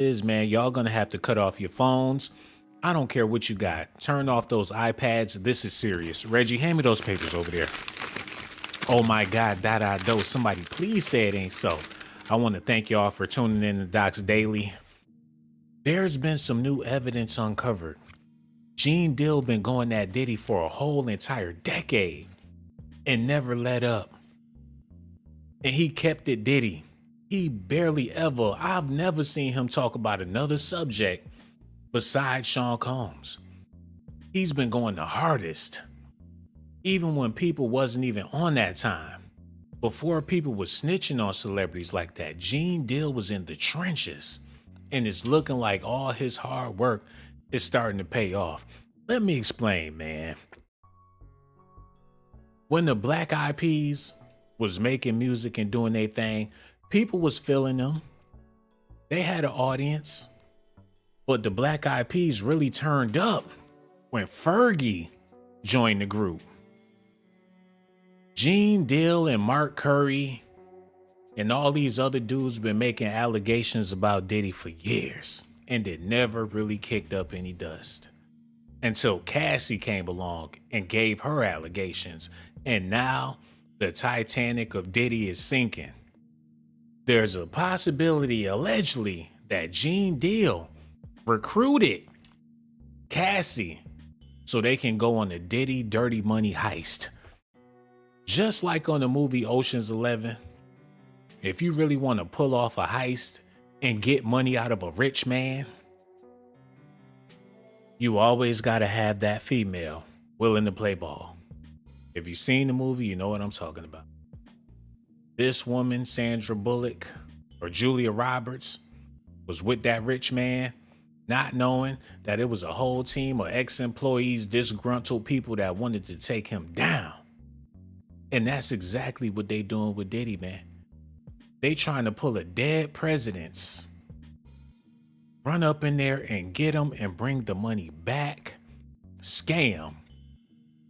Is man, y'all gonna have to cut off your phones. I don't care what you got. Turn off those iPads. This is serious. Reggie, hand me those papers over there. Oh my God, do. Somebody please say it ain't so. I want to thank y'all for tuning in to Docs Daily. There's been some new evidence uncovered. Gene Deal been going at Diddy for a whole entire decade and never let up. And he kept it Diddy. He barely ever, I've never seen him talk about another subject besides Sean Combs. He's been going the hardest. Even when people wasn't even on that time. Before people was snitching on celebrities like that, Gene Deal was in the trenches. And it's looking like all his hard work is starting to pay off. Let me explain, man. When the Black Eyed Peas was making music and doing their thing, people was feeling them. They had an audience. But the Black Eyed Peas really turned up when Fergie joined the group. Gene Deal and Mark Curry and all these other dudes been making allegations about Diddy for years, and it never really kicked up any dust. Until Cassie came along and gave her allegations, and now the Titanic of Diddy is sinking. There's a possibility, allegedly, that Gene Deal recruited Cassie so they can go on a Diddy dirty money heist. Just like on the movie Ocean's 11, if you really want to pull off a heist and get money out of a rich man, you always got to have that female willing to play ball. If you've seen the movie, you know what I'm talking about. This woman, Sandra Bullock or Julia Roberts, was with that rich man, not knowing that it was a whole team of ex-employees, disgruntled people that wanted to take him down. And that's exactly what they doing with Diddy, man. They trying to pull a dead president's, run up in there and get him and bring the money back, scam.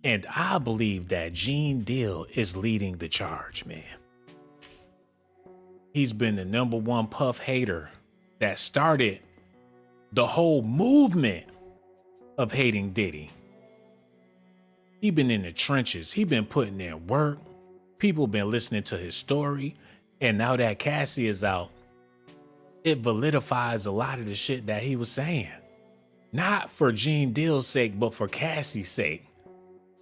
And I believe that Gene Deal is leading the charge, man. He's been the #1 Puff hater that started the whole movement of hating Diddy. He been in the trenches. He been putting in work. People been listening to his story. And now that Cassie is out, it validifies a lot of the shit that he was saying. Not for Gene Deal's sake, but for Cassie's sake.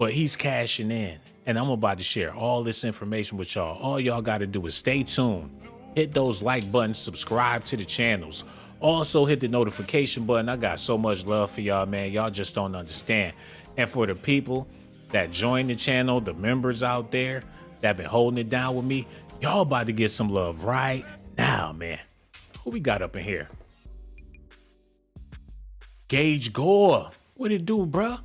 But he's cashing in. And I'm about to share all this information with y'all. All y'all got to do is stay tuned. Hit those like buttons, subscribe to the channels. Also hit the notification button. I got so much love for y'all, man. Y'all just don't understand. And for the people that join the channel, the members out there that been holding it down with me, y'all about to get some love right now, man. Who we got up in here? Gage Gore. What it do, bruh?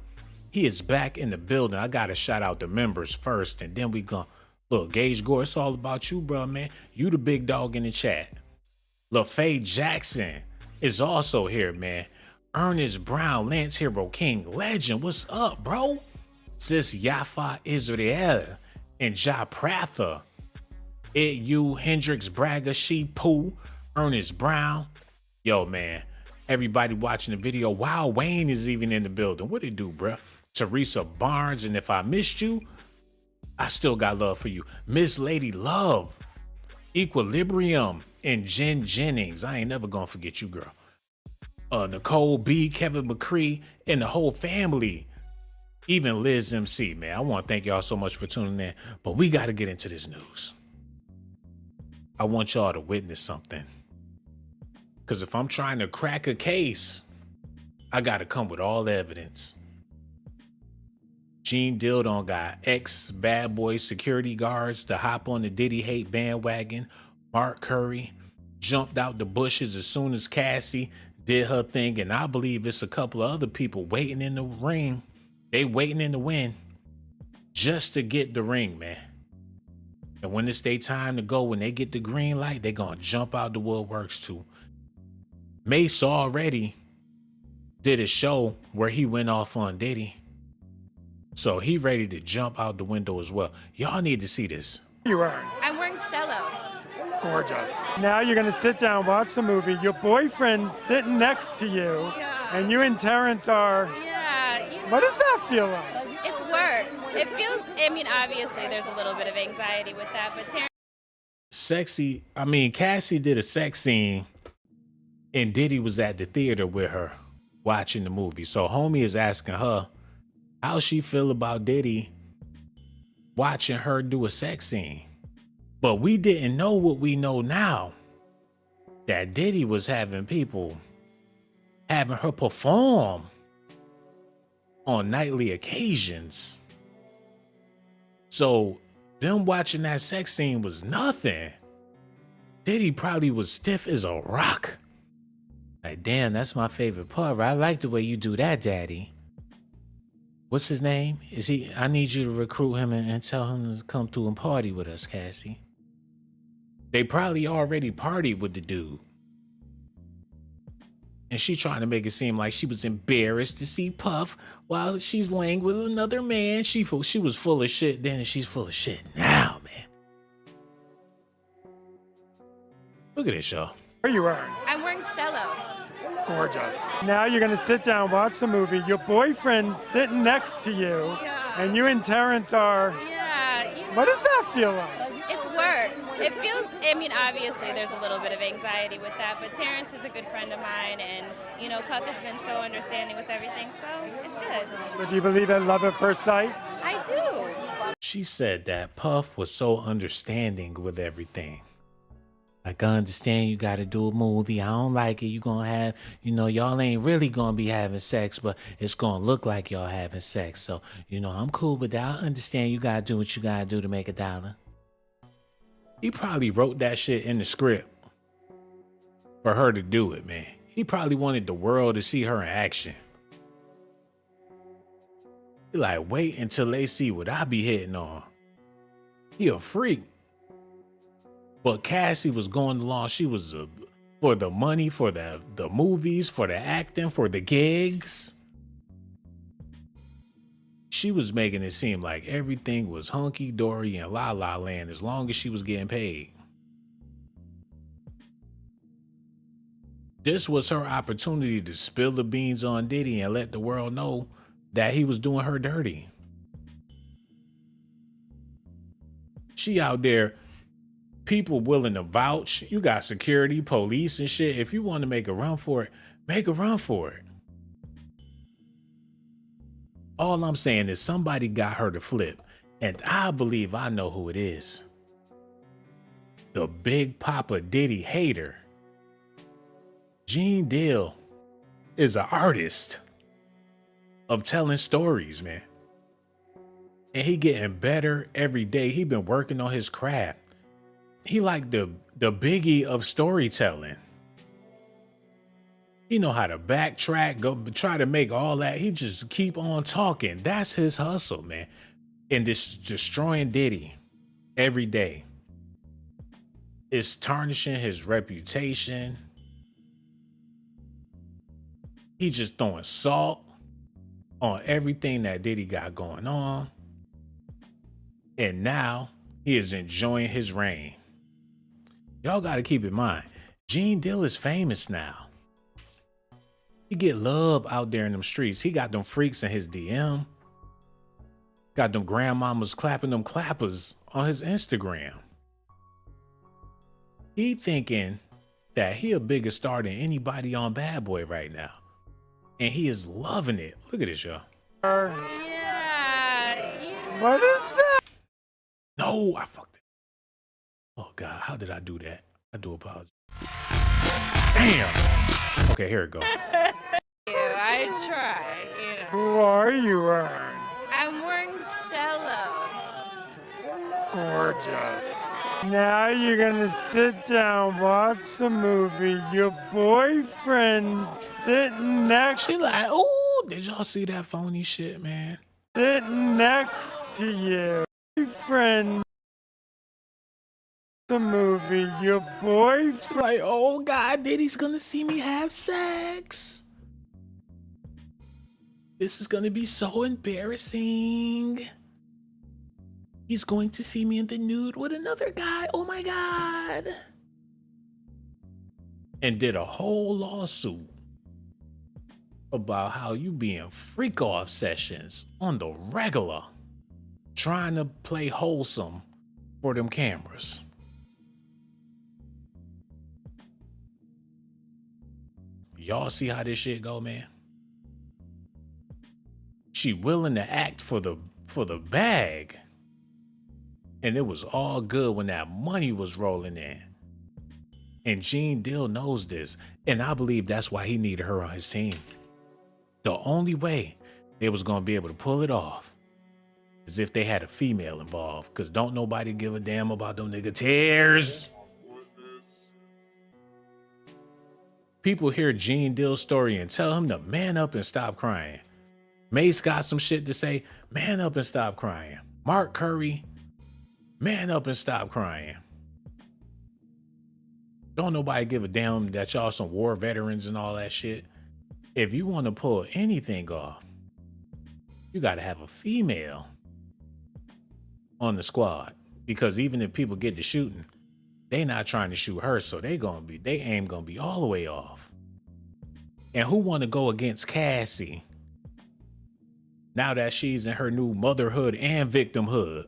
He is back in the building. I got to shout out the members first, and then we gonna look. Gage Gore, it's all about you, bruh, man. You the big dog in the chat. LaFay Jackson is also here, man. Ernest Brown, Lance Hero King, Legend. What's up, bro? Sis Yafa Israel and Ja Pratha. You, Hendrix Braga, She Pooh, Ernest Brown. Yo, man, everybody watching the video. Wow, Wayne is even in the building. What it do, bruh? Teresa Barnes, and if I missed you, I still got love for you. Miss Lady Love, Equilibrium, and Jen Jennings. I ain't never gonna forget you, girl. Nicole B, Kevin McCree, and the whole family. Even Liz MC, man. I want to thank y'all so much for tuning in, but we got to get into this news. I want y'all to witness something. Because if I'm trying to crack a case, I got to come with all the evidence. Gene Deal done got ex-bad boy security guards to hop on the Diddy hate bandwagon. Mark Curry jumped out the bushes as soon as Cassie did her thing. And I believe it's a couple of other people waiting in the ring. They waiting in the wind just to get the ring, man. And when it's their time to go, when they get the green light, they gonna jump out the woodworks too. Mace already did a show where he went off on Diddy. So he ready to jump out the window as well. Y'all need to see this. You are. I'm wearing Stello. Gorgeous. Now you're gonna sit down, watch the movie. Your boyfriend's sitting next to you, and you and Terrence are. Yeah. What does that feel like? It's work. It feels, I mean, obviously there's a little bit of anxiety with that, but Cassie did a sex scene and Diddy was at the theater with her watching the movie. So homie is asking her how she feel about Diddy watching her do a sex scene. But we didn't know what we know now. That Diddy was having her perform on nightly occasions. So them watching that sex scene was nothing. Diddy probably was stiff as a rock. Like, damn, that's my favorite part. I like the way you do that, daddy. What's his name? I need you to recruit him and tell him to come through and party with us, Cassie. They probably already partied with the dude. And she trying to make it seem like she was embarrassed to see Puff while she's laying with another man. She was full of shit then and she's full of shit now, man. Look at this, y'all. Where are you wearing? I'm wearing Stello. Gorgeous. Now you're gonna sit down, watch the movie. Your boyfriend's sitting next to you, and you and Terrence are. Yeah. What does that feel like? It's work. It feels, I mean, obviously there's a little bit of anxiety with that, but Terrence is a good friend of mine, and, you know, Puff has been so understanding with everything, so it's good. So do you believe in love at first sight? I do. She said that Puff was so understanding with everything. Like, I understand you gotta do a movie. I don't like it. You gonna have, y'all ain't really gonna be having sex, but it's gonna look like y'all having sex. So, I'm cool with that. I understand you gotta do what you gotta do to make $1. He probably wrote that shit in the script for her to do it, man. He probably wanted the world to see her in action. He like, wait until they see what I be hitting on. He a freak. But Cassie was going along. She was for the money, for the movies, for the acting, for the gigs. She was making it seem like everything was hunky-dory and la la land as long as she was getting paid. This was her opportunity to spill the beans on Diddy and let the world know that he was doing her dirty. She out there, people willing to vouch. You got security, police and shit. If you want to make a run for it, make a run for it. All I'm saying is somebody got her to flip, and I believe I know who it is. The Big Papa Diddy hater. Gene Deal is an artist of telling stories, man. And he getting better every day. He been working on his craft. He like the Biggie of storytelling. He know how to backtrack, go try to make all that. He just keep on talking. That's his hustle, man. And this destroying Diddy every day. It's tarnishing his reputation. He just throwing salt on everything that Diddy got going on. And now he is enjoying his reign. Y'all got to keep in mind, Gene Deal is famous now. He get love out there in them streets. He got them freaks in his DM. Got them grandmamas clapping them clappers on his Instagram. He thinking that he a bigger star than anybody on Bad Boy right now. And he is loving it. Look at this, y'all. Yeah. What is that? No, I fucked it. Oh, God, how did I do that? I do apologize. Damn. Okay, here it goes. I try, Who are you wearing? I'm wearing Stello. Gorgeous. Now you're gonna sit down, watch the movie. Your boyfriend's sitting next. She like, oh, did y'all see that phony shit, man? Sitting next to you. Boyfriend. The movie. Your boyfriend. Like, oh God, Diddy's gonna see me have sex. This is gonna be so embarrassing. He's going to see me in the nude with another guy. Oh my God. and did a whole lawsuit about how you be in freak off sessions on the regular, trying to play wholesome for them cameras. Y'all see how this shit go, man? She willing to act for the bag. And it was all good when that money was rolling in. And Gene Deal knows this. And I believe that's why he needed her on his team. The only way they was gonna be able to pull it off is if they had a female involved. Cause don't nobody give a damn about them nigga tears. People hear Gene Deal's story and tell him to man up and stop crying. Mace got some shit to say, man up and stop crying. Mark Curry, man up and stop crying. Don't nobody give a damn that y'all some war veterans and all that shit. If you want to pull anything off, you got to have a female on the squad. Because even if people get to shooting, they not trying to shoot her, so they aim gonna be all the way off. And who want to go against Cassie now that she's in her new motherhood and victimhood?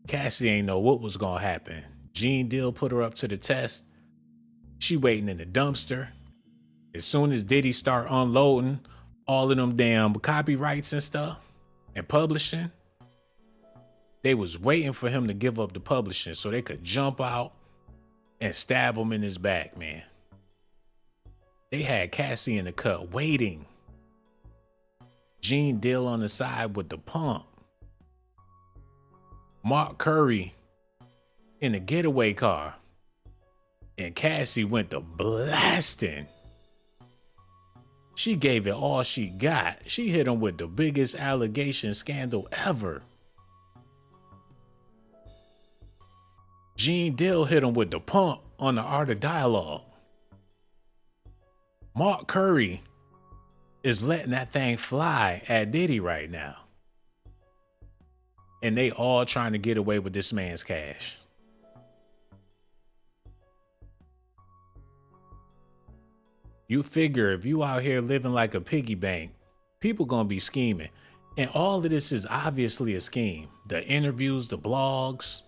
Cassie ain't know what was gonna happen. Gene Deal put her up to the test. She waiting in the dumpster. As soon as Diddy start unloading all of them damn copyrights and stuff and publishing, they was waiting for him to give up the publishing so they could jump out and stab him in his back, man. They had Cassie in the cut waiting. Gene Deal on the side with the pump. Mark Curry in the getaway car. And Cassie went to blasting. She gave it all she got. She hit him with the biggest allegation scandal ever. Gene Deal hit him with the pump on the art of dialogue. Mark Curry is letting that thing fly at Diddy right now. And they all trying to get away with this man's cash. You figure if you out here living like a piggy bank, people gonna be scheming. And all of this is obviously a scheme. The interviews, the blogs,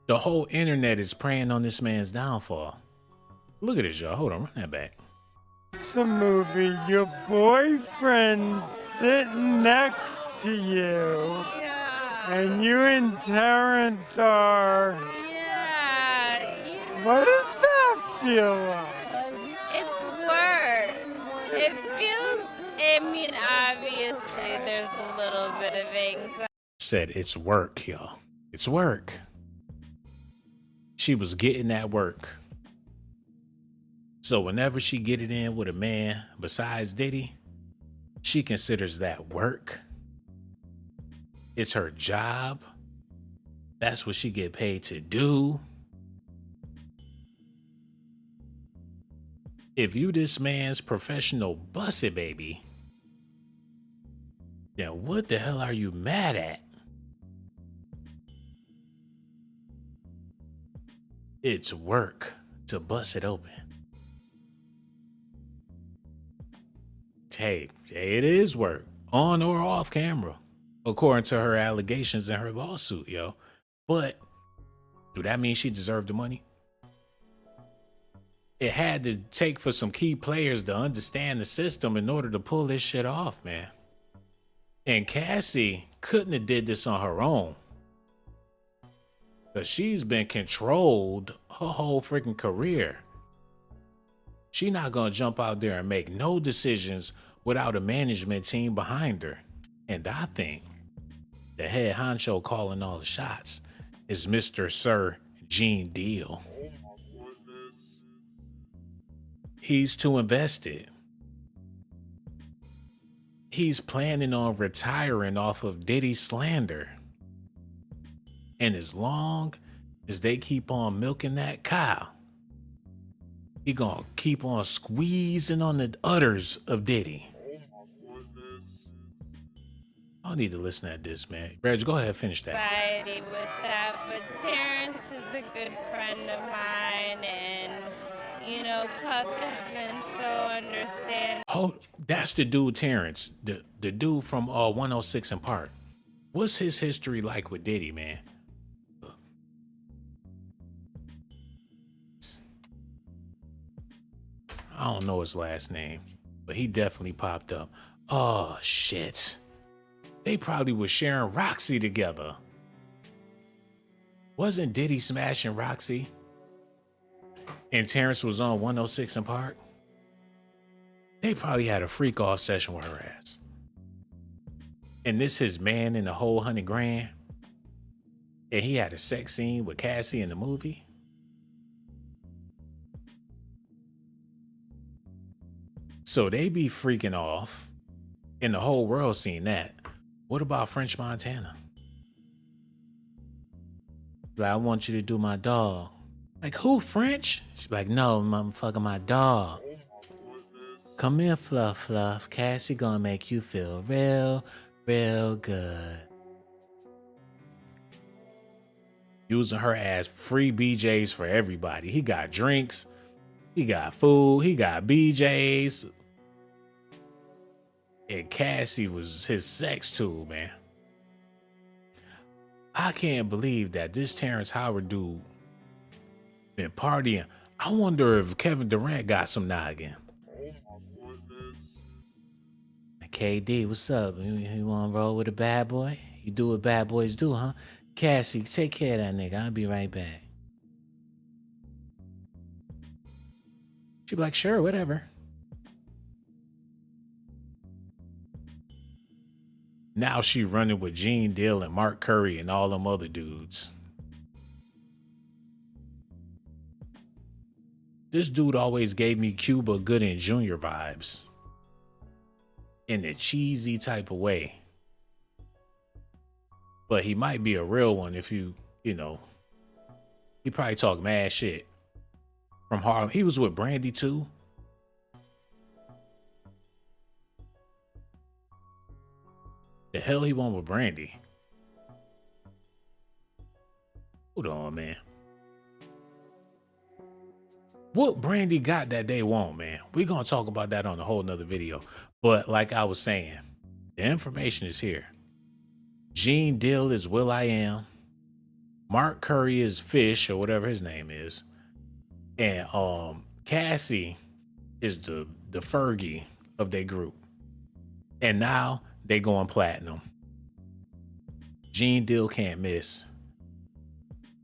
the whole internet is preying on this man's downfall. Look at this, y'all. Hold on, run that back. It's a movie. Your boyfriend's sitting next to you. Yeah. And you and Terrence are. Yeah. What does that feel like? It's work. It feels, I mean, obviously there's a little bit of anxiety. Said it's work, y'all. It's work. She was getting that work. So whenever she get it in with a man besides Diddy, she considers that work. It's her job. That's what she get paid to do. If you this man's professional bussy baby, then what the hell are you mad at? It's work to bust it open. Hey, it is work, on or off camera, according to her allegations in her lawsuit, yo. But do that mean she deserved the money? It had to take for some key players to understand the system in order to pull this shit off, man. And Cassie couldn't have did this on her own. Because she's been controlled her whole freaking career. She not gonna jump out there and make no decisions without a management team behind her. And I think the head honcho calling all the shots is Mr. Sir Gene Deal. He's too invested. He's planning on retiring off of Diddy's slander. And as long as they keep on milking that cow, he gonna keep on squeezing on the udders of Diddy. I need to listen at this, man. Reg, go ahead, finish that. Anxiety with that, but Terrence is a good friend of mine, and Puff has been so understanding. Oh, that's the dude, Terrence, the dude from 106 in Park. What's his history like with Diddy, man? I don't know his last name, but he definitely popped up. Oh, shit. They probably was sharing Roxy together. Wasn't Diddy smashing Roxy? And Terrence was on 106 in Park? They probably had a freak off session with her ass. And this his man in the whole $100 grand? And he had a sex scene with Cassie in the movie? So they be freaking off, and the whole world seen that. What about French Montana? Like, I want you to do my dog. Like, who, French? She's like, no, motherfucker, my dog. Come here, Fluff Fluff. Cassie gonna make you feel real, real good. Using her as free BJs for everybody. He got drinks, he got food, he got BJs. And Cassie was his sex tool, man. I can't believe that this Terrence Howard dude been partying. I wonder if Kevin Durant got some noggin. KD, what's up? You want to roll with a bad boy? You do what bad boys do, huh? Cassie, take care of that nigga. I'll be right back. She'd be like, sure, whatever. Now she running with Gene Dill and Mark Curry and all them other dudes. This dude always gave me Cuba Gooding Jr. vibes. In a cheesy type of way. But he might be a real one if you know. He probably talk mad shit. From Harlem. He was with Brandy too. The hell he want with Brandy? Hold on, man. What Brandy got that they want, man? We're gonna talk about that on a whole nother video. But like I was saying, the information is here. Gene Dill is will.i.am. Mark Curry is Fish or whatever his name is. And Cassie is the Fergie of their group. And now they going platinum. Gene Dill can't miss.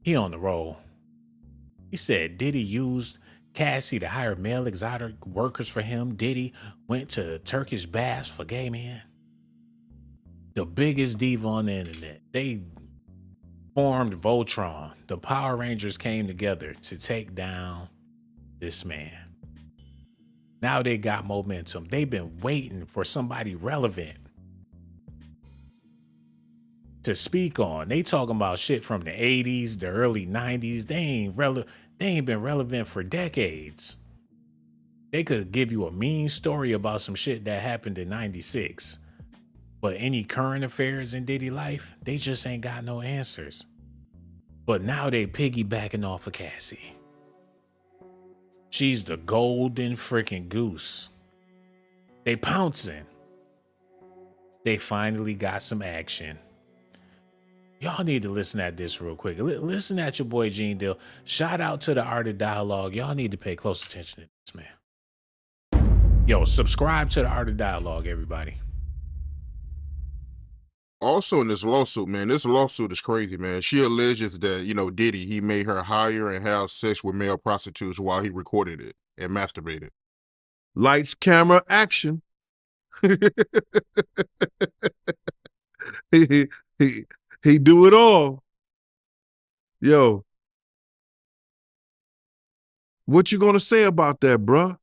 He on the roll. He said Diddy used Cassie to hire male exotic workers for him. Diddy went to Turkish baths for gay men. The biggest diva on the internet. They formed Voltron. The Power Rangers came together to take down this man. Now they got momentum. They've been waiting for somebody relevant to speak on. They talking about shit from the 80s, the early 90s. They ain't been relevant for decades. They could give you a mean story about some shit that happened in 96. But any current affairs in Diddy life, they just ain't got no answers. But now they piggybacking off of Cassie. She's the golden freaking goose. They pouncing. They finally got some action. Y'all need to listen at this real quick. Listen at your boy Gene Dill. Shout out to the Art of Dialogue. Y'all need to pay close attention to this, man. Yo, subscribe to the Art of Dialogue, everybody. Also in this lawsuit, man, this lawsuit is crazy, man. She alleges that, Diddy, he made her hire and have sex with male prostitutes while he recorded it and masturbated. Lights, camera, action. He do it all. Yo. What you gonna say about that, bruh?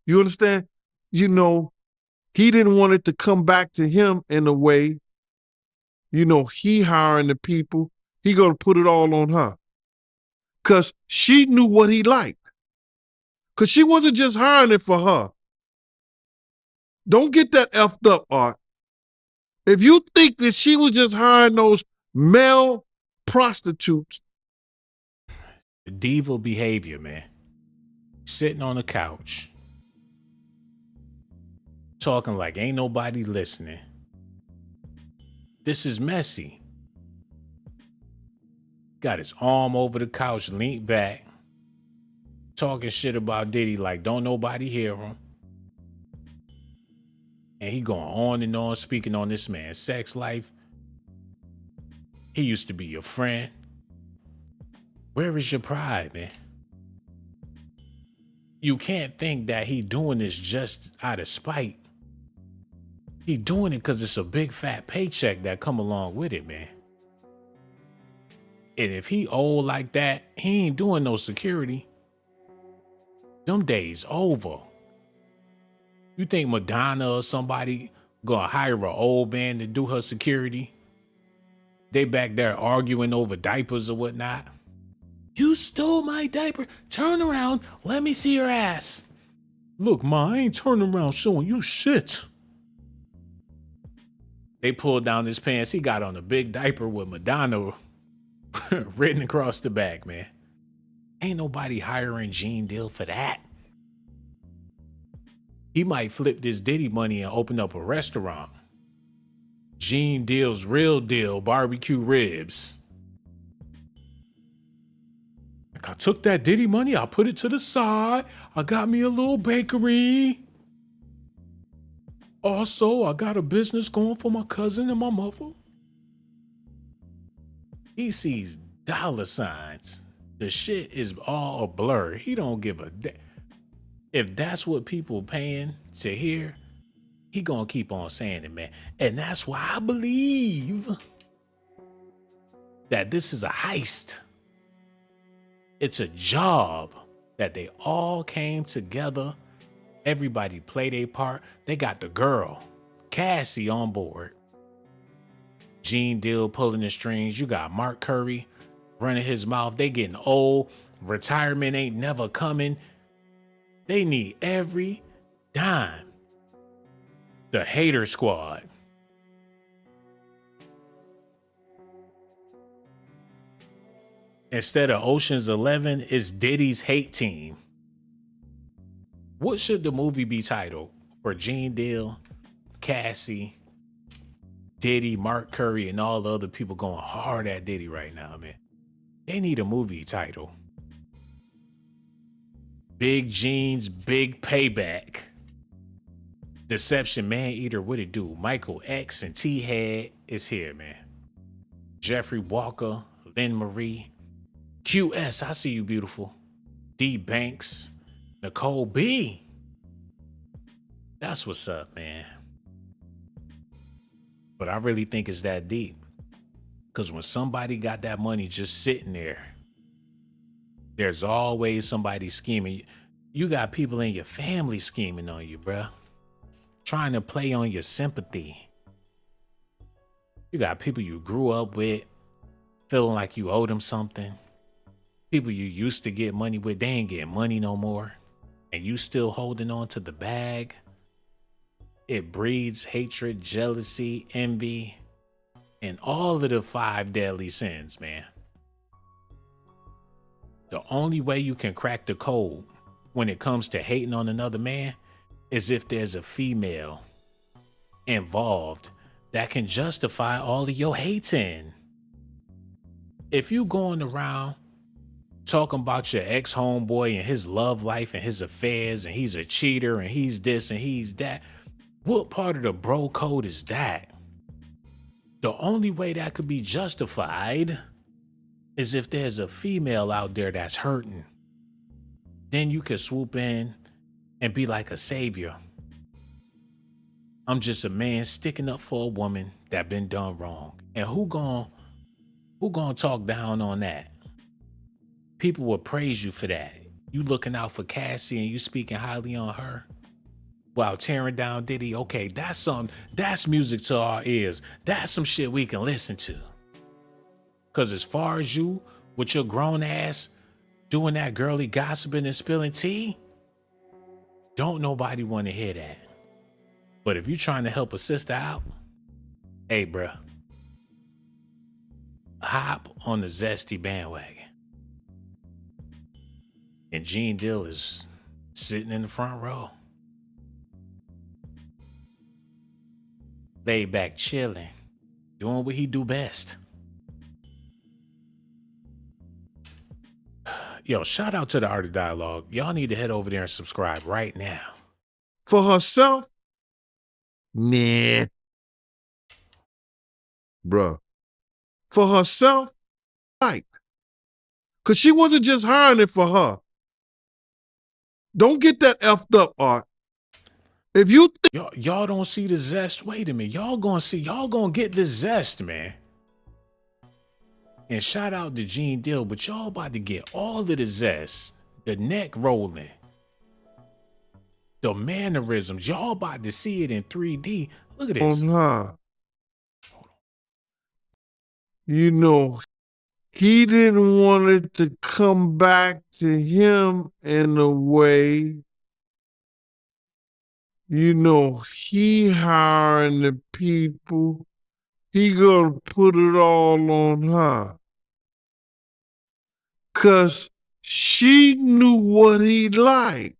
You understand? He didn't want it to come back to him in a way. He hiring the people. He gonna put it all on her. Cause she knew what he liked. Cause she wasn't just hiring it for her. Don't get that effed up, Art. If you think that she was just hiring those male prostitutes, Diva behavior, man. Sitting on the couch, talking like ain't nobody listening. This is messy. Got his arm over the couch, leaned back, talking shit about Diddy like don't nobody hear him. And he going on and on, speaking on this man's sex life. He used to be your friend. Where is your pride, man? You can't think that he doing this just out of spite. He doing it because it's a big fat paycheck that come along with it, man. And if he old like that, he ain't doing no security. Them days over. You think Madonna or somebody gonna hire an old man to do her security? They back there arguing over diapers or whatnot. You stole my diaper. Turn around. Let me see your ass. Look, ma, I ain't turning around showing you shit. They pulled down his pants. He got on a big diaper with Madonna written across the back, man. Ain't nobody hiring Gene Deal for that. He might flip this Diddy money and open up a restaurant. Gene Deal's Real Deal barbecue ribs. Like I took that Diddy money, I put it to the side. I got me a little bakery. Also, I got a business going for my cousin and my mother. He sees dollar signs. The shit is all a blur. He don't give a damn. If that's what people paying to hear, he gonna keep on saying it, man. And that's why I believe that this is a heist. It's a job that they all came together. Everybody play their part. They got the girl, Cassie, on board. Gene Deal pulling the strings. You got Mark Curry running his mouth. They getting old. Retirement ain't never coming. They need every dime. The hater squad. Instead of Ocean's 11, it's Diddy's hate team. What should the movie be titled for Gene Deal, Cassie, Diddy, Mark Curry, and all the other people going hard at Diddy right now, man? They need a movie title. Big Gene's Big Payback. Deception Man-Eater, what it do? Michael X and T-Head is here, man. Jeffrey Walker, Lynn Marie, QS, I see you, beautiful. D Banks, Nicole B. That's what's up, man. But I really think it's that deep. Because when somebody got that money just sitting there, there's always somebody scheming. You got people in your family scheming on you, bruh. Trying to play on your sympathy. You got people you grew up with, feeling like you owe them something. People you used to get money with, they ain't getting money no more. And you still holding on to the bag. It breeds hatred, jealousy, envy, and all of the 5 deadly sins, man. The only way you can crack the code when it comes to hating on another man is if there's a female involved that can justify all of your hating. If you going around talking about your ex-homeboy and his love life and his affairs and he's a cheater and he's this and he's that, what part of the bro code is that? The only way that could be justified is if there's a female out there that's hurting. Then you could swoop in and be like a savior. I'm just a man sticking up for a woman that been done wrong. And who gonna talk down on that? People will praise you for that. You looking out for Cassie and you speaking highly on her while tearing down Diddy. Okay, that's music to our ears. That's some shit we can listen to. Cause as far as you with your grown ass doing that girly gossiping and spilling tea, don't nobody want to hear that. But if you're trying to help a sister out, Hey, bruh. Hop on the zesty bandwagon. And Gene Dill is sitting in the front row. Laid back chilling. Doing what he do best. Yo, shout out to the Art of Dialogue. Y'all need to head over there and subscribe right now. For herself? Nah. Bruh. For herself? Right. Because she wasn't just hiring it for her. Don't get that effed up, Art. If you think Y'all don't see the zest, wait a minute. Y'all gonna get the zest, man. And shout out to Gene Dill, but y'all about to get all of the zest, the neck rolling, the mannerisms. Y'all about to see it in 3D. Look at this. on her, you know, he didn't want it to come back to him in a way, you know, he hiring the people, he gonna put it all on her. Cause she knew what he liked.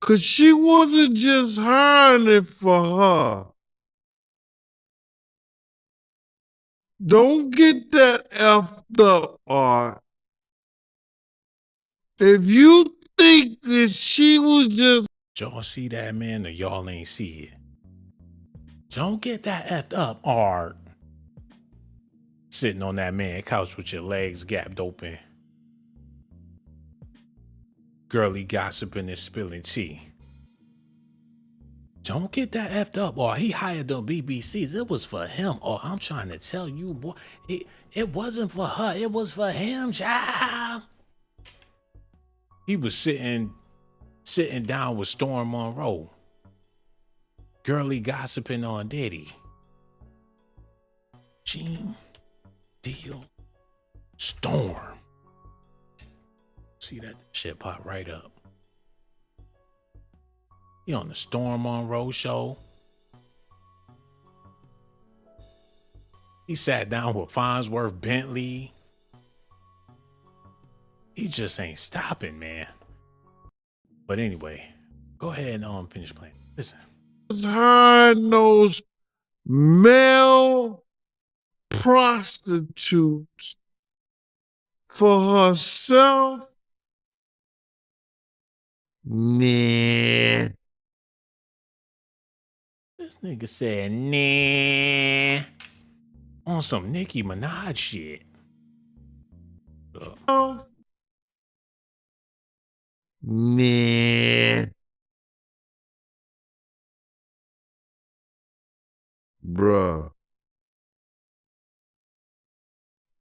Cause she wasn't just hiring it for her. Don't get that effed up, Art. If you think that she was just Y'all see that, man, or y'all ain't see it? Don't get that effed up, Art. Sitting on that man couch with your legs gapped open. Girly gossiping and spilling tea. Don't get that effed up, or he hired them BBCs. It was for him, or I'm trying to tell you, boy, it wasn't for her. It was for him, child. He was sitting down with Storm Monroe. Girly gossiping on Diddy. Gene, Deal, Storm. See that shit pop right up. He on the Storm Monroe show. He sat down with Farnsworth Bentley. He just ain't stopping, man. But anyway, go ahead and finish playing. Listen. hiring those male prostitutes for herself? Nah. This nigga said, nah. On some Nicki Minaj shit. Nah. Bruh.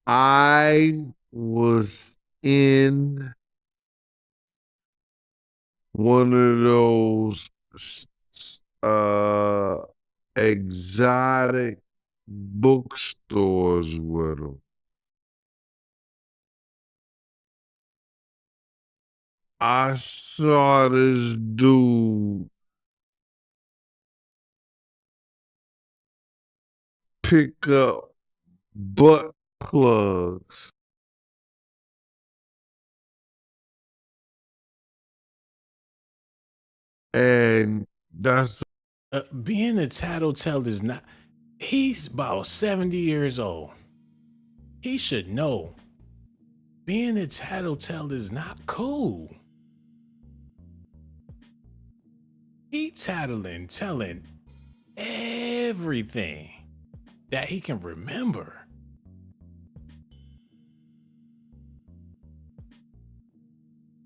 I was in one of those exotic bookstores with them. I saw this dude pick up butt plugs. And that's being a tattletale is not. He's about 70 years old. He should know. Being a tattletale is not cool. He tattling, telling everything that he can remember.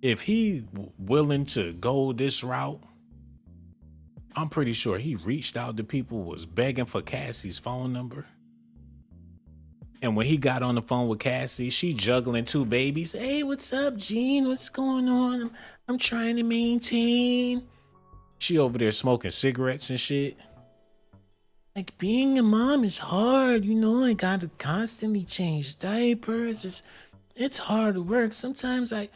If he willing to go this route, I'm pretty sure he reached out to people, was begging for Cassie's phone number. And when he got on the phone with Cassie, she juggling two babies. Hey, what's up, Gene? What's going on? I'm trying to maintain. She over there smoking cigarettes and shit. Like, being a mom is hard, you know. I gotta constantly change diapers. It's hard work. Sometimes I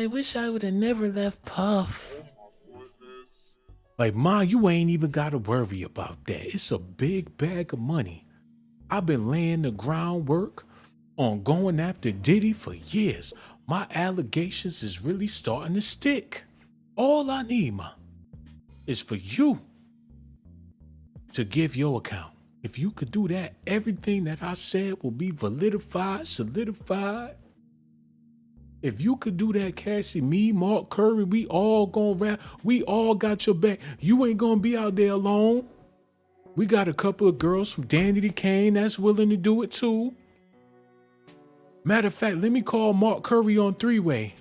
wish I would have never left Puff. Like, Ma, you ain't even got to worry about that. It's a big bag of money. I've been laying the groundwork on going after Diddy for years. My allegations is really starting to stick. All I need, Ma, is for you to give your account. If you could do that, everything that I said will be solidified. If you could do that, Cassie, me, Mark Curry, we all gonna rap. We all got your back. You ain't gonna be out there alone. We got a couple of girls from Dandy to Kane that's willing to do it too. Matter of fact, let me call Mark Curry on three-way.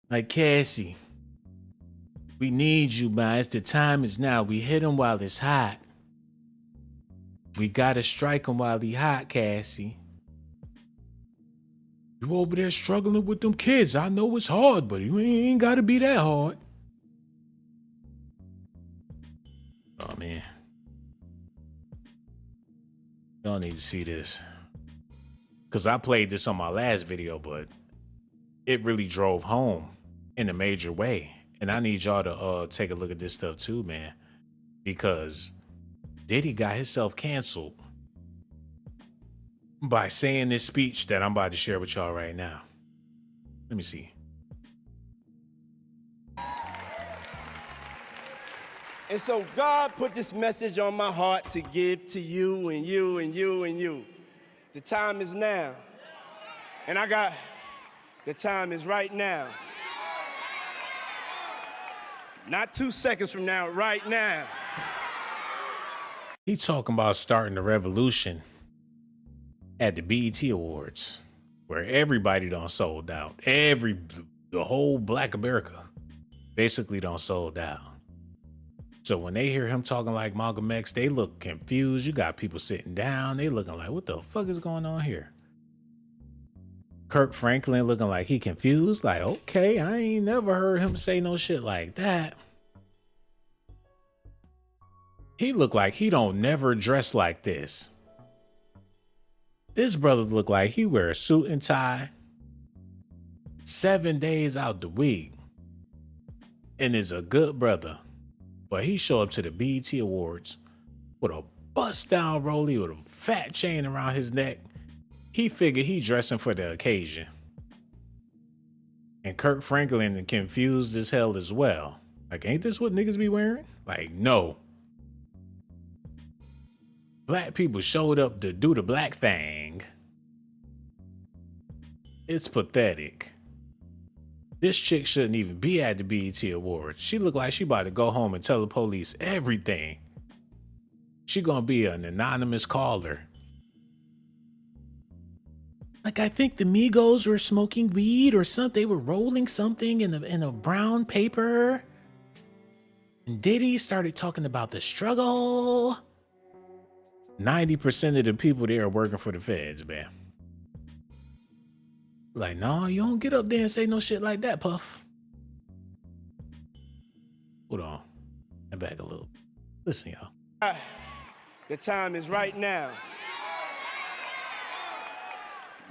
Like, Cassie, we need you, man. The time is now. We hit him while it's hot. We gotta strike him while he hot, Cassie. You over there struggling with them kids. I know it's hard, but you ain't gotta be that hard. Oh, man. Y'all need to see this. Because I played this on my last video, but it really drove home in a major way. And I need y'all to take a look at this stuff too, man. Because Diddy got himself canceled by saying this speech that I'm about to share with y'all right now. Let me see. And so God put this message on my heart to give to you and you and you and you. The time is now. And the time is right now. Not 2 seconds from now, right now. He talking about starting the revolution at the BET Awards, where everybody done sold out. The whole Black America basically done sold out. So when they hear him talking like Malcolm X, they look confused. You got people sitting down. They looking like, what the fuck is going on here? Kirk Franklin looking like he confused. Like, okay, I ain't never heard him say no shit like that. He look like he don't never dress like this. This brother look like he wear a suit and tie 7 days out the week and is a good brother. But he show up to the BET Awards with a bust down rollie with a fat chain around his neck. He figured he dressing for the occasion. And Kirk Franklin confused as hell as well. Like, ain't this what niggas be wearing? Like, no. Black people showed up to do the black thing. It's pathetic. This chick shouldn't even be at the BET Awards. She look like she about to go home and tell the police everything. She gonna be an anonymous caller. Like, I think the Migos were smoking weed or something. They were rolling something in a brown paper. And Diddy started talking about the struggle. 90% of the people there are working for the feds, man. Like, no, you don't get up there and say no shit like that, Puff. Hold on. And back a little. Listen, y'all. The time is right now.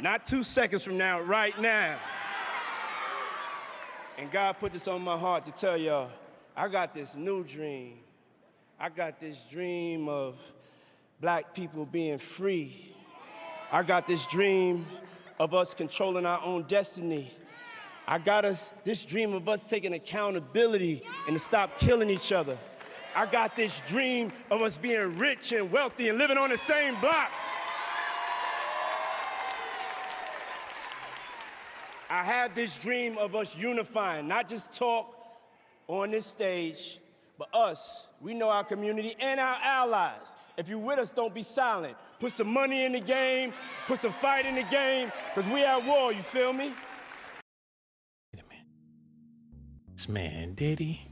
Not 2 seconds from now, right now. And God put this on my heart to tell y'all, I got this new dream. I got this dream of Black people being free. I got this dream of us controlling our own destiny. I got this dream of us taking accountability and to stop killing each other. I got this dream of us being rich and wealthy and living on the same block. I have this dream of us unifying, not just talk on this stage, but us. We know our community and our allies. If you're with us, don't be silent. Put some money in the game, put some fight in the game, because we at war, you feel me? Wait a minute. This man, Diddy,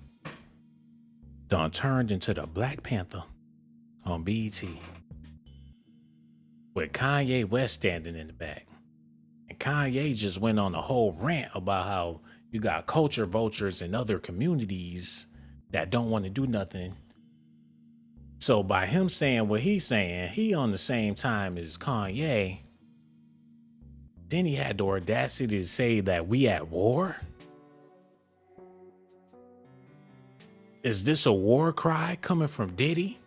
done turned into the Black Panther on BET. With Kanye West standing in the back. And Kanye just went on a whole rant about how you got culture vultures in other communities that don't want to do nothing. So by him saying what he's saying, he on the same time as Kanye. Then he had the audacity to say that we at war. Is this a war cry coming from Diddy?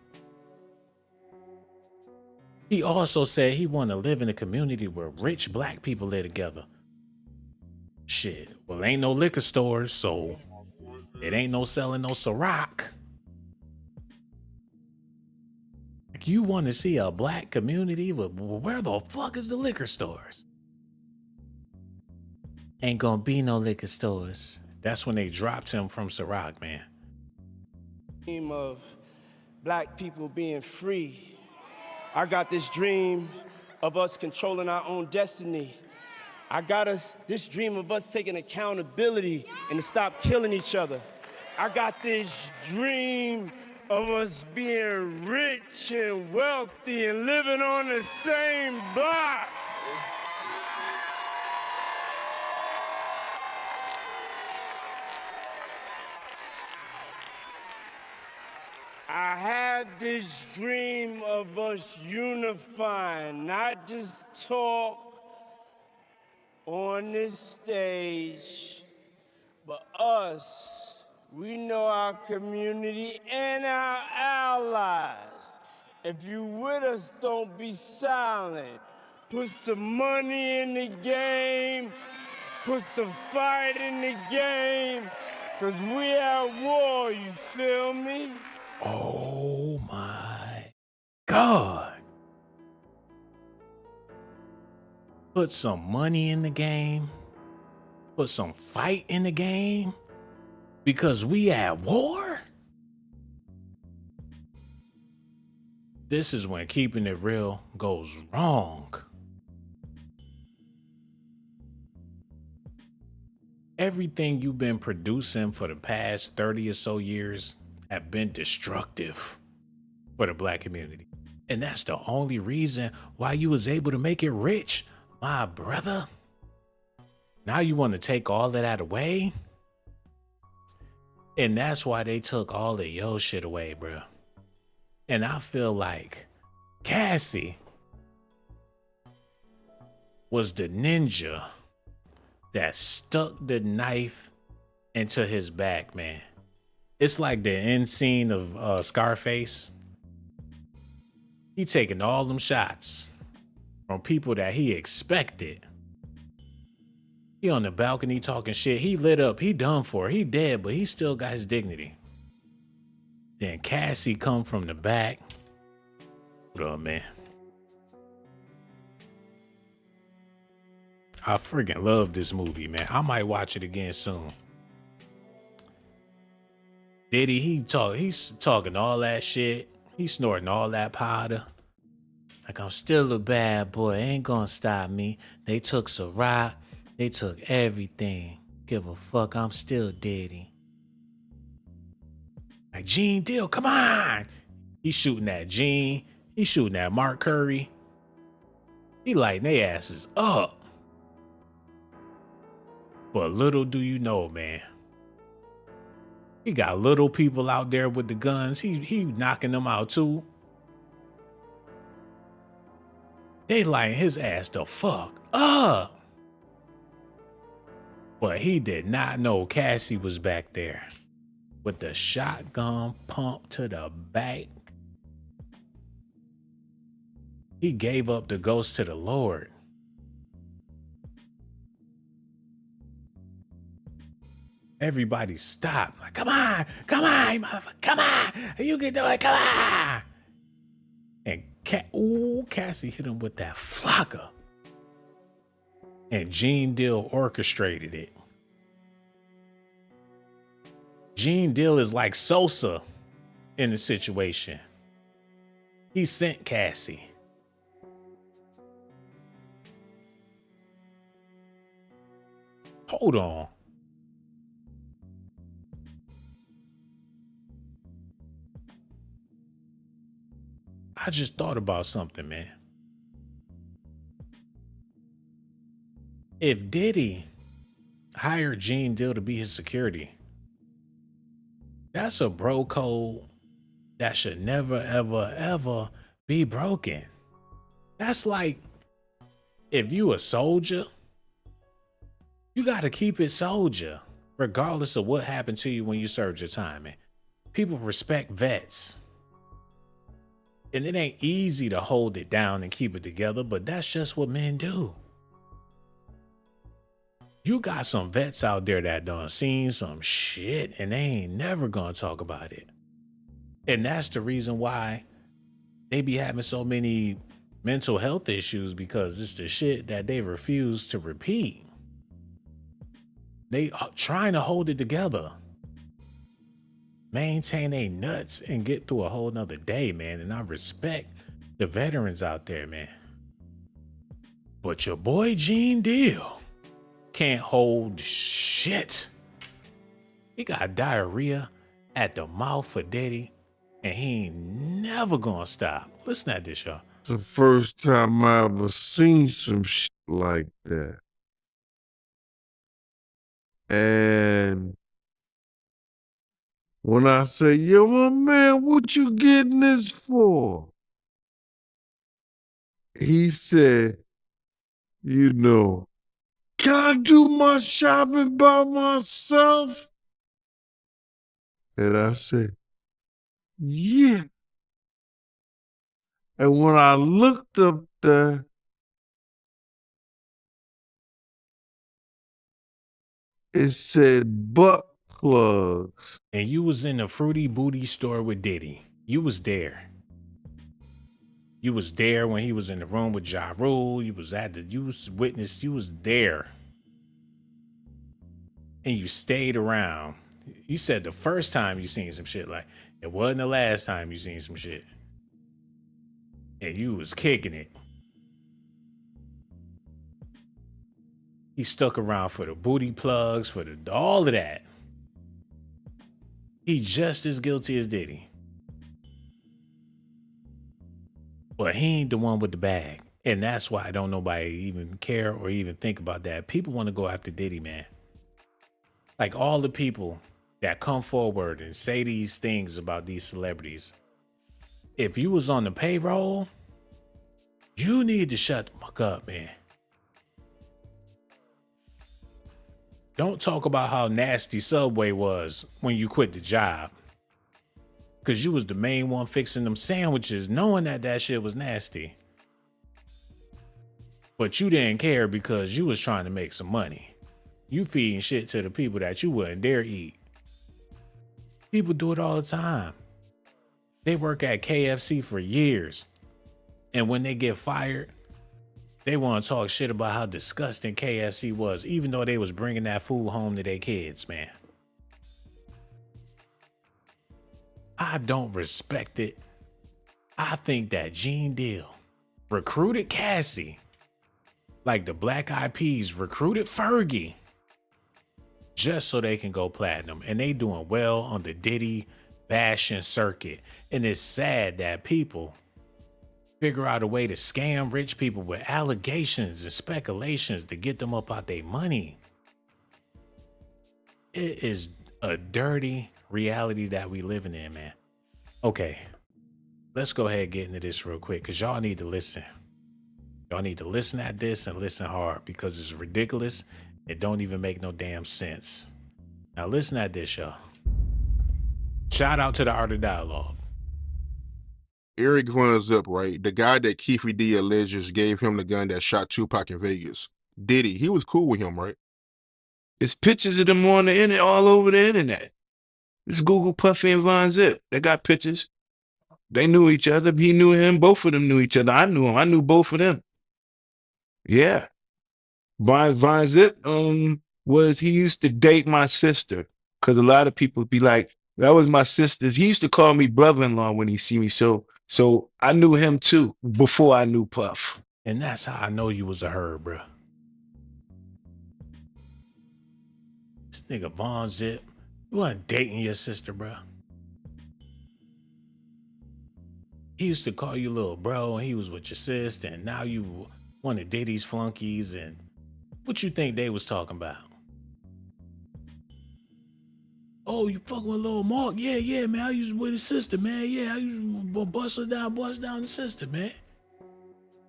He also said he want to live in a community where rich black people live together. Shit, well, ain't no liquor stores, so it ain't no selling no Ciroc. Like, you want to see a black community, but where the fuck is the liquor stores? Ain't gonna be no liquor stores. That's when they dropped him from Ciroc, man. Dream of black people being free. I got this dream of us controlling our own destiny. I got this dream of us taking accountability and to stop killing each other. I got this dream of us being rich and wealthy and living on the same block. I had this dream of us unifying, not just talk on this stage, but us. We know our community and our allies. If you with us, don't be silent. Put some money in the game, put some fight in the game, because we at war, you feel me? Oh my God. Put some money in the game. Put some fight in the game. Because we at war? This is when keeping it real goes wrong. Everything you've been producing for the past 30 or so years have been destructive for the black community. And that's the only reason why you was able to make it rich, my brother. Now you want to take all of that away? And that's why they took all of your shit away, bro. And I feel like Cassie was the ninja that stuck the knife into his back, man. It's like the end scene of Scarface. He taking all them shots from people that he expected. He on the balcony talking shit. He lit up. He done for. He dead, but he still got his dignity. Then Cassie come from the back. What up, man? I freaking love this movie, man. I might watch it again soon. Diddy, he's talking all that shit. He's snorting all that powder. Like, I'm still a bad boy. Ain't gonna stop me. They took Ciroc. They took everything. Give a fuck. I'm still Diddy. Like, Gene Deal, come on. He's shooting at Gene. He's shooting at Mark Curry. He lighting their asses up. But little do you know, man. He got little people out there with the guns. He knocking them out too. They lighting his ass the fuck up. But he did not know Cassie was back there with the shotgun pumped to the back. He gave up the ghost to the Lord. Everybody stopped. Like, come on, motherfucker, come on. You can do it, come on. And Cassie hit him with that flocker. And Gene Deal orchestrated it. Gene Deal is like Sosa in the situation. He sent Cassie. Hold on. I just thought about something, man. If Diddy hired Gene Deal to be his security, that's a bro code that should never, ever, ever be broken. That's like, if you a soldier, you got to keep it soldier, regardless of what happened to you when you served your time, man. People respect vets. And it ain't easy to hold it down and keep it together, but that's just what men do. You got some vets out there that done seen some shit and they ain't never gonna talk about it. And that's the reason why they be having so many mental health issues, because it's the shit that they refuse to repeat. They are trying to hold it together, maintain they nuts, and get through a whole nother day, man. And I respect the veterans out there, man. But your boy Gene Deal can't hold shit. He got diarrhea at the mouth for Diddy, and he ain't never gonna stop. Listen at this, y'all. It's the first time I ever seen some shit like that. And when I say, yo, my man, what you getting this for? He said, you know, can I do my shopping by myself? And I said, yeah. And when I looked up there, it said butt plugs. And you was in the Fruity Booty store with Diddy. You was there. You was there when he was in the room with Ja Rule. You was witness. You was there. And you stayed around. You said the first time you seen some shit, like it wasn't the last time you seen some shit. And you was kicking it. He stuck around for the booty plugs, for the all of that. He just as guilty as Diddy. But he ain't the one with the bag. And that's why don't nobody even care or even think about that. People want to go after Diddy, man. Like all the people that come forward and say these things about these celebrities. If you was on the payroll, you need to shut the fuck up, man. Don't talk about how nasty Subway was when you quit the job. Because you was the main one fixing them sandwiches, knowing that that shit was nasty. But you didn't care because you was trying to make some money. You feeding shit to the people that you wouldn't dare eat. People do it all the time. They work at KFC for years. And when they get fired, they want to talk shit about how disgusting KFC was, even though they was bringing that food home to their kids, man. I don't respect it. I think that Gene Deal recruited Cassie like the Black Eyed Peas recruited Fergie just so they can go platinum. And they doing well on the Diddy bashing circuit. And it's sad that people figure out a way to scam rich people with allegations and speculations to get them up out their money. It is a dirty reality that we living in, man. Okay, let's go ahead and get into this real quick, because y'all need to listen. Y'all need to listen at this and listen hard, because it's ridiculous. It don't even make no damn sense. Now listen at this, y'all. Shout out to the Art of Dialogue. Eric Von Zip, right? The guy that Keefe D alleges gave him the gun that shot Tupac in Vegas. Diddy, he was cool with him, right? It's pictures of them on the internet, all over the internet. It's Google Puffy and Von Zip. They got pictures. They knew each other. He knew him. Both of them knew each other. I knew him. I knew both of them. Yeah. Von Zip he used to date my sister, because a lot of people be like, that was my sister's. He used to call me brother-in-law when he see me. So I knew him too before I knew Puff. And that's how I know you was a herb, bro. This nigga Von Zip, you wasn't dating your sister, bro. He used to call you little bro, and he was with your sister, and now you one of Diddy's flunkies, and what you think they was talking about? Oh, you fucking with little Mark? Yeah, man. I used to with his sister, man. Yeah, I used to bust down the sister, man.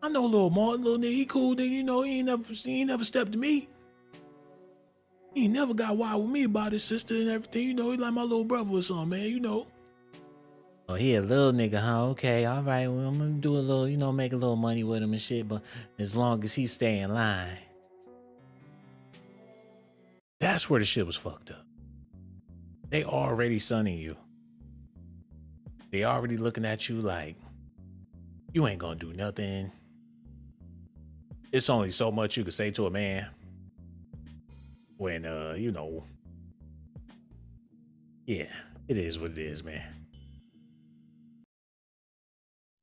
I know little Mark, little nigga, he cool nigga, you know, he ain't never stepped to me. He ain't never got wild with me about his sister and everything, you know, he like my little brother or something, man, you know. Oh, he a little nigga, huh? Okay, all right. Well, I'm gonna do a little, make a little money with him and shit, but as long as he stay in line. That's where the shit was fucked up. They already sunning you. They already looking at you like, you ain't gonna do nothing. It's only so much you can say to a man when, yeah, it is what it is, man.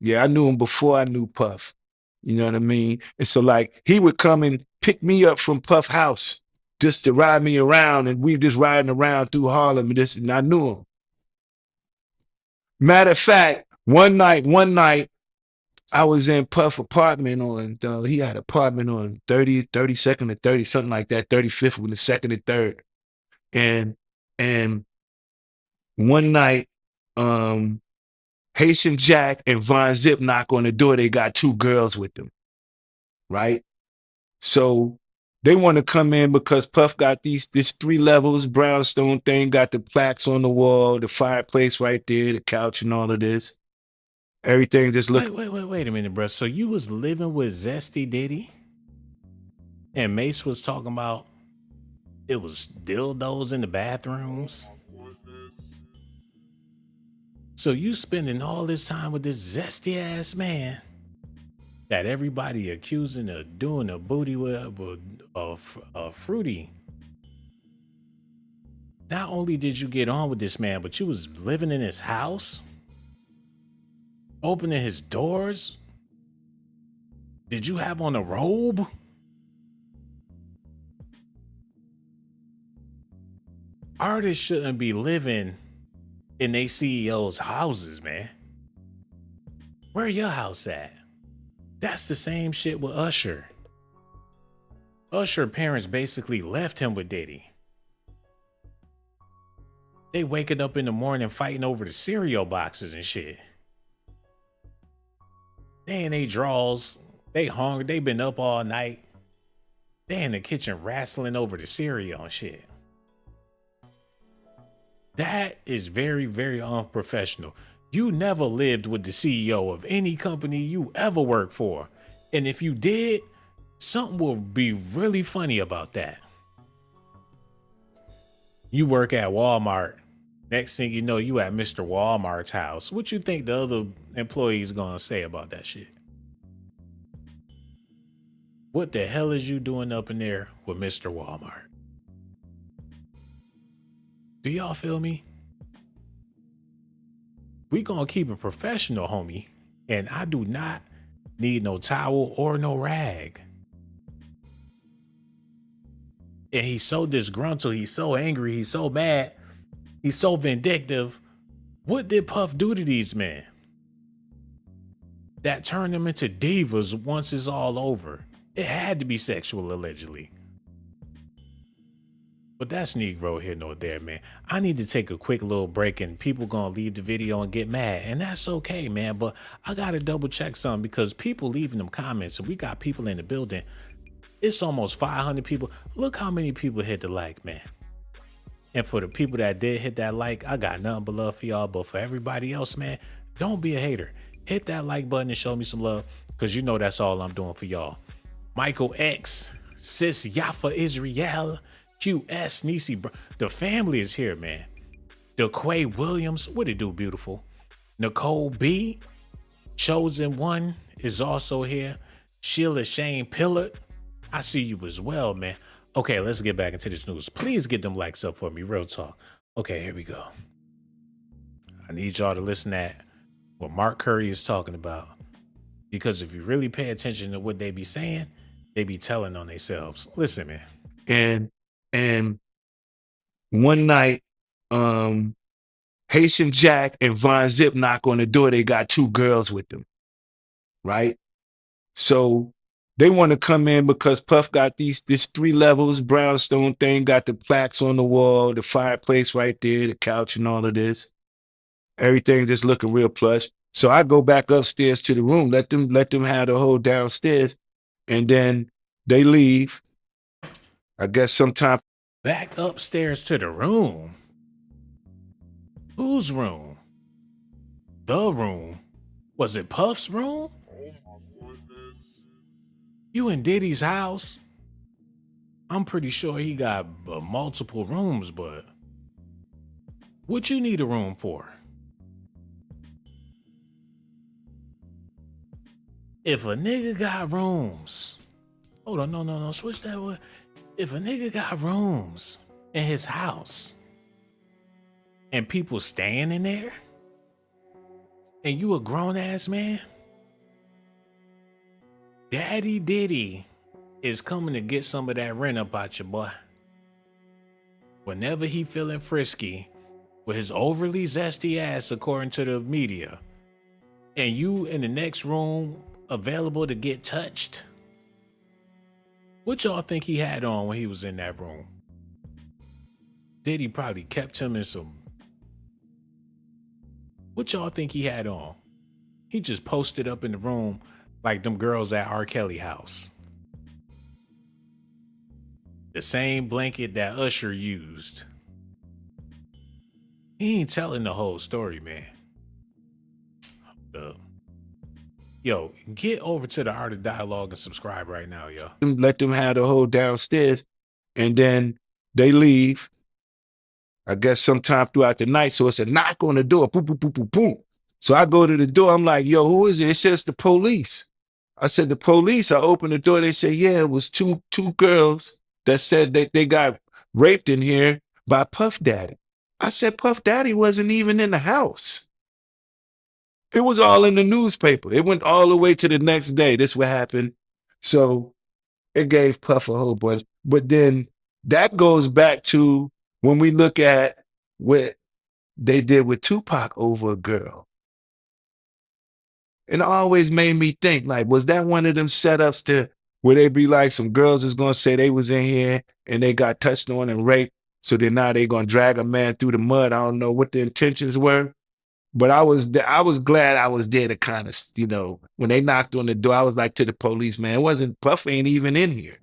Yeah, I knew him before I knew Puff. You know what I mean? And so like he would come and pick me up from Puff house just to ride me around, and we just riding around through Harlem and I knew him. Matter of fact, one night I was in Puff apartment on he had an apartment on 32nd or 30, something like that, 35th with the second and third. And one night, Haitian Jack and Von Zip knock on the door. They got two girls with them, right? So they want to come in because Puff got this 3 levels brownstone thing, got the plaques on the wall, the fireplace right there, the couch and all of this. Everything just look. Wait a minute, bro. So you was living with Zesty Diddy? And Mace was talking about it was dildos in the bathrooms? So you spending all this time with this zesty ass man that everybody accusing of doing a booty with Fruity. Not only did you get on with this man, but you was living in his house? Opening his doors? Did you have on a robe? Artists shouldn't be living in they CEOs' houses, man. Where your house at? That's the same shit with Usher. Usher parents basically left him with Diddy. They waking up in the morning fighting over the cereal boxes and shit. They in they drawers. They hungry. They been up all night. They in the kitchen wrestling over the cereal and shit. That is very, very unprofessional. You never lived with the CEO of any company you ever worked for. And if you did, something will be really funny about that. You work at Walmart. Next thing you know, you at Mr. Walmart's house. What you think the other employees gonna say about that shit? What the hell is you doing up in there with Mr. Walmart? Do y'all feel me? We gonna keep it professional, homie. And I do not need no towel or no rag. And he's so disgruntled, he's so angry, he's so mad, he's so vindictive. What did Puff do to these men that turned them into divas once it's all over? It had to be sexual, allegedly. But that's Negro here nor there, man. I need to take a quick little break and people gonna leave the video and get mad. And that's okay, man. But I gotta double check something because people leaving them comments and we got people in the building. It's almost 500 people. Look how many people hit the like, man. And for the people that did hit that like, I got nothing but love for y'all. But for everybody else, man, don't be a hater. Hit that like button and show me some love because you know that's all I'm doing for y'all. Michael X, Sis Yafa Israel, QS, Nisi, the family is here, man. DeQuay Williams, what it do, beautiful? Nicole B, Chosen One is also here. Sheila Shane Pillard, I see you as well, man. Okay, let's get back into this news. Please get them likes up for me, real talk. Okay, here we go. I need y'all to listen at what Mark Curry is talking about. Because if you really pay attention to what they be saying, they be telling on themselves. Listen, man. And one night, Haitian Jack and Von Zip knock on the door. They got two girls with them, right? So they want to come in because Puff got this 3 levels brownstone thing, got the plaques on the wall, the fireplace right there, the couch and all of this. Everything just looking real plush. So I go back upstairs to the room, let them have the whole downstairs, and then they leave. I guess sometime back upstairs to the room. Whose room? The room? Was it Puff's room? You in Diddy's house? I'm pretty sure he got multiple rooms, but what you need a room for? If a nigga got rooms, hold on, no, switch that word. If a nigga got rooms in his house and people staying in there, and you a grown ass man, Daddy Diddy is coming to get some of that rent up out your boy. Whenever he feeling frisky with his overly zesty ass, according to the media, and you in the next room available to get touched, what y'all think he had on when he was in that room? Diddy probably kept him in some. What y'all think he had on? He just posted up in the room like them girls at R. Kelly house. The same blanket that Usher used. He ain't telling the whole story, man. Hold up. Yo, get over to the Art of Dialogue and subscribe right now, yo. Let them have the whole downstairs, and then they leave. I guess sometime throughout the night, so it's a knock on the door, boom, boom, boom, boom, boom. So I go to the door, I'm like, yo, who is it? It says the police. I said, the police. I opened the door, they say, yeah, it was two girls that said that they got raped in here by Puff Daddy. I said, Puff Daddy wasn't even in the house. It was all in the newspaper. It went all the way to the next day. This what happened. So it gave Puff a whole bunch. But then that goes back to when we look at what they did with Tupac over a girl. It always made me think, like, was that one of them setups to where they be like, some girls is going to say they was in here and they got touched on and raped, so then now they going to drag a man through the mud. I don't know what the intentions were. But I was glad I was there to kind of, you know, when they knocked on the door, I was like to the police, man, it wasn't, Puff ain't even in here.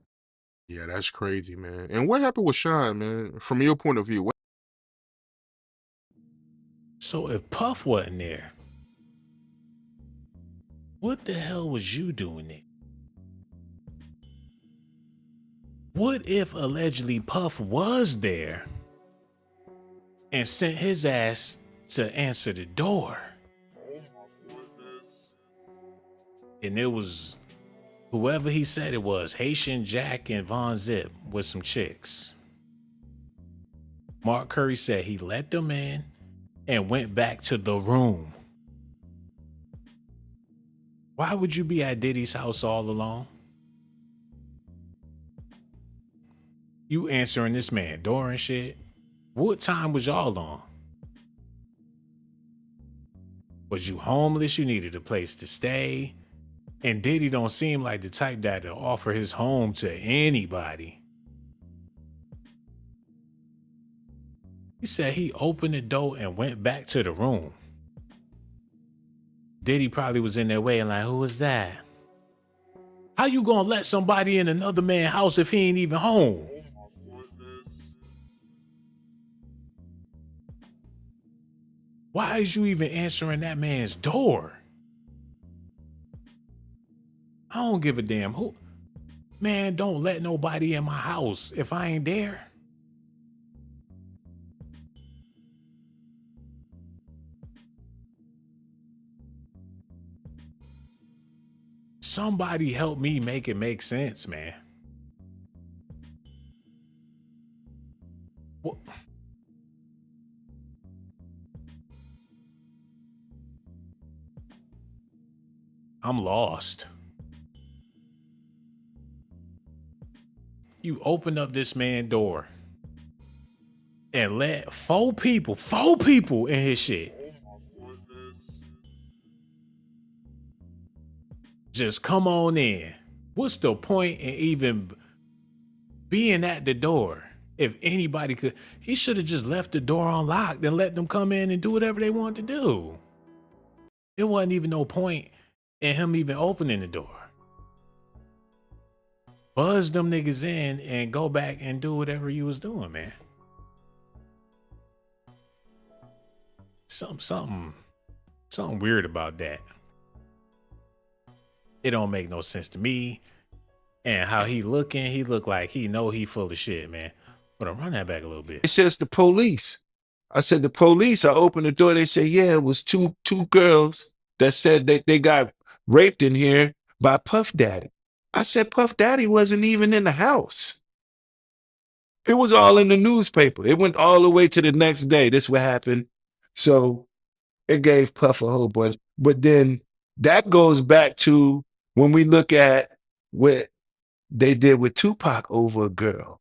Yeah, that's crazy, man. And what happened with Sean, man? From your point of view, So if Puff wasn't there, what the hell was you doing there? What if allegedly Puff was there and sent his ass to answer the door? And it was whoever he said it was, Haitian Jack and Von Zip with some chicks. Mark Curry said he let them in and went back to the room. Why would you be at Diddy's house all alone? You answering this man door and shit? What time was y'all on? Was you homeless? You needed a place to stay? And Diddy don't seem like the type that'll offer his home to anybody. He said he opened the door and went back to the room. Diddy probably was in their way and like, who was that? How you gonna let somebody in another man's house if he ain't even home? Why is you even answering that man's door? I don't give a damn who. Man, don't let nobody in my house if I ain't there. Somebody help me make it make sense, man. What? I'm lost. You opened up this man's door and let four people in his shit. Just come on in. What's the point in even being at the door? If anybody could, he should have just left the door unlocked and let them come in and do whatever they want to do. There wasn't even no point in him even opening the door. Buzz them niggas in and go back and do whatever you was doing, man. Something Something weird about that. It don't make no sense to me. And how he look like he know he full of shit, man. But I'll run that back a little bit. It says the police. I said, the police. I opened the door. They said, yeah, it was two girls that said that they got raped in here by Puff Daddy. I said, Puff Daddy wasn't even in the house. It was all in the newspaper. It went all the way to the next day. This what happened. So it gave Puff a whole bunch. But then that goes back to when we look at what they did with Tupac over a girl.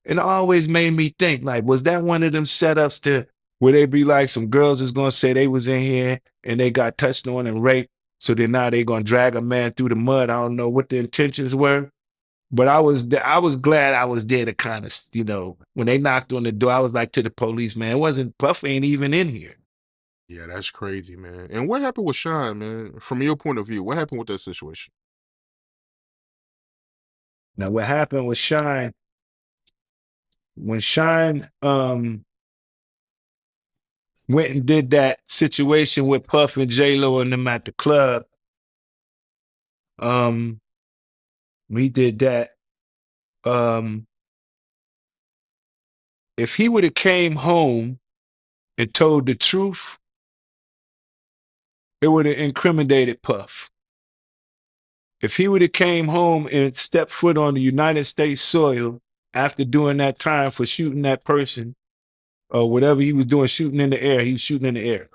It always made me think, like, was that one of them setups to where they be like, some girls is going to say they was in here and they got touched on and raped. So then now they going to drag a man through the mud. I don't know what the intentions were, but I was glad I was there to kind of, you know, when they knocked on the door, I was like to the police, man, it wasn't, Puff ain't even in here. Yeah, that's crazy, man. And what happened with Shine, man? From your point of view, what happened with that situation? Now, what happened with Shine, when Shine went and did that situation with Puff and J-Lo and them at the club, we did that. If he would have came home and told the truth, it would have incriminated Puff. If he would have came home and stepped foot on the United States soil after doing that time for shooting that person, or whatever he was doing, shooting in the air, he was shooting in the air.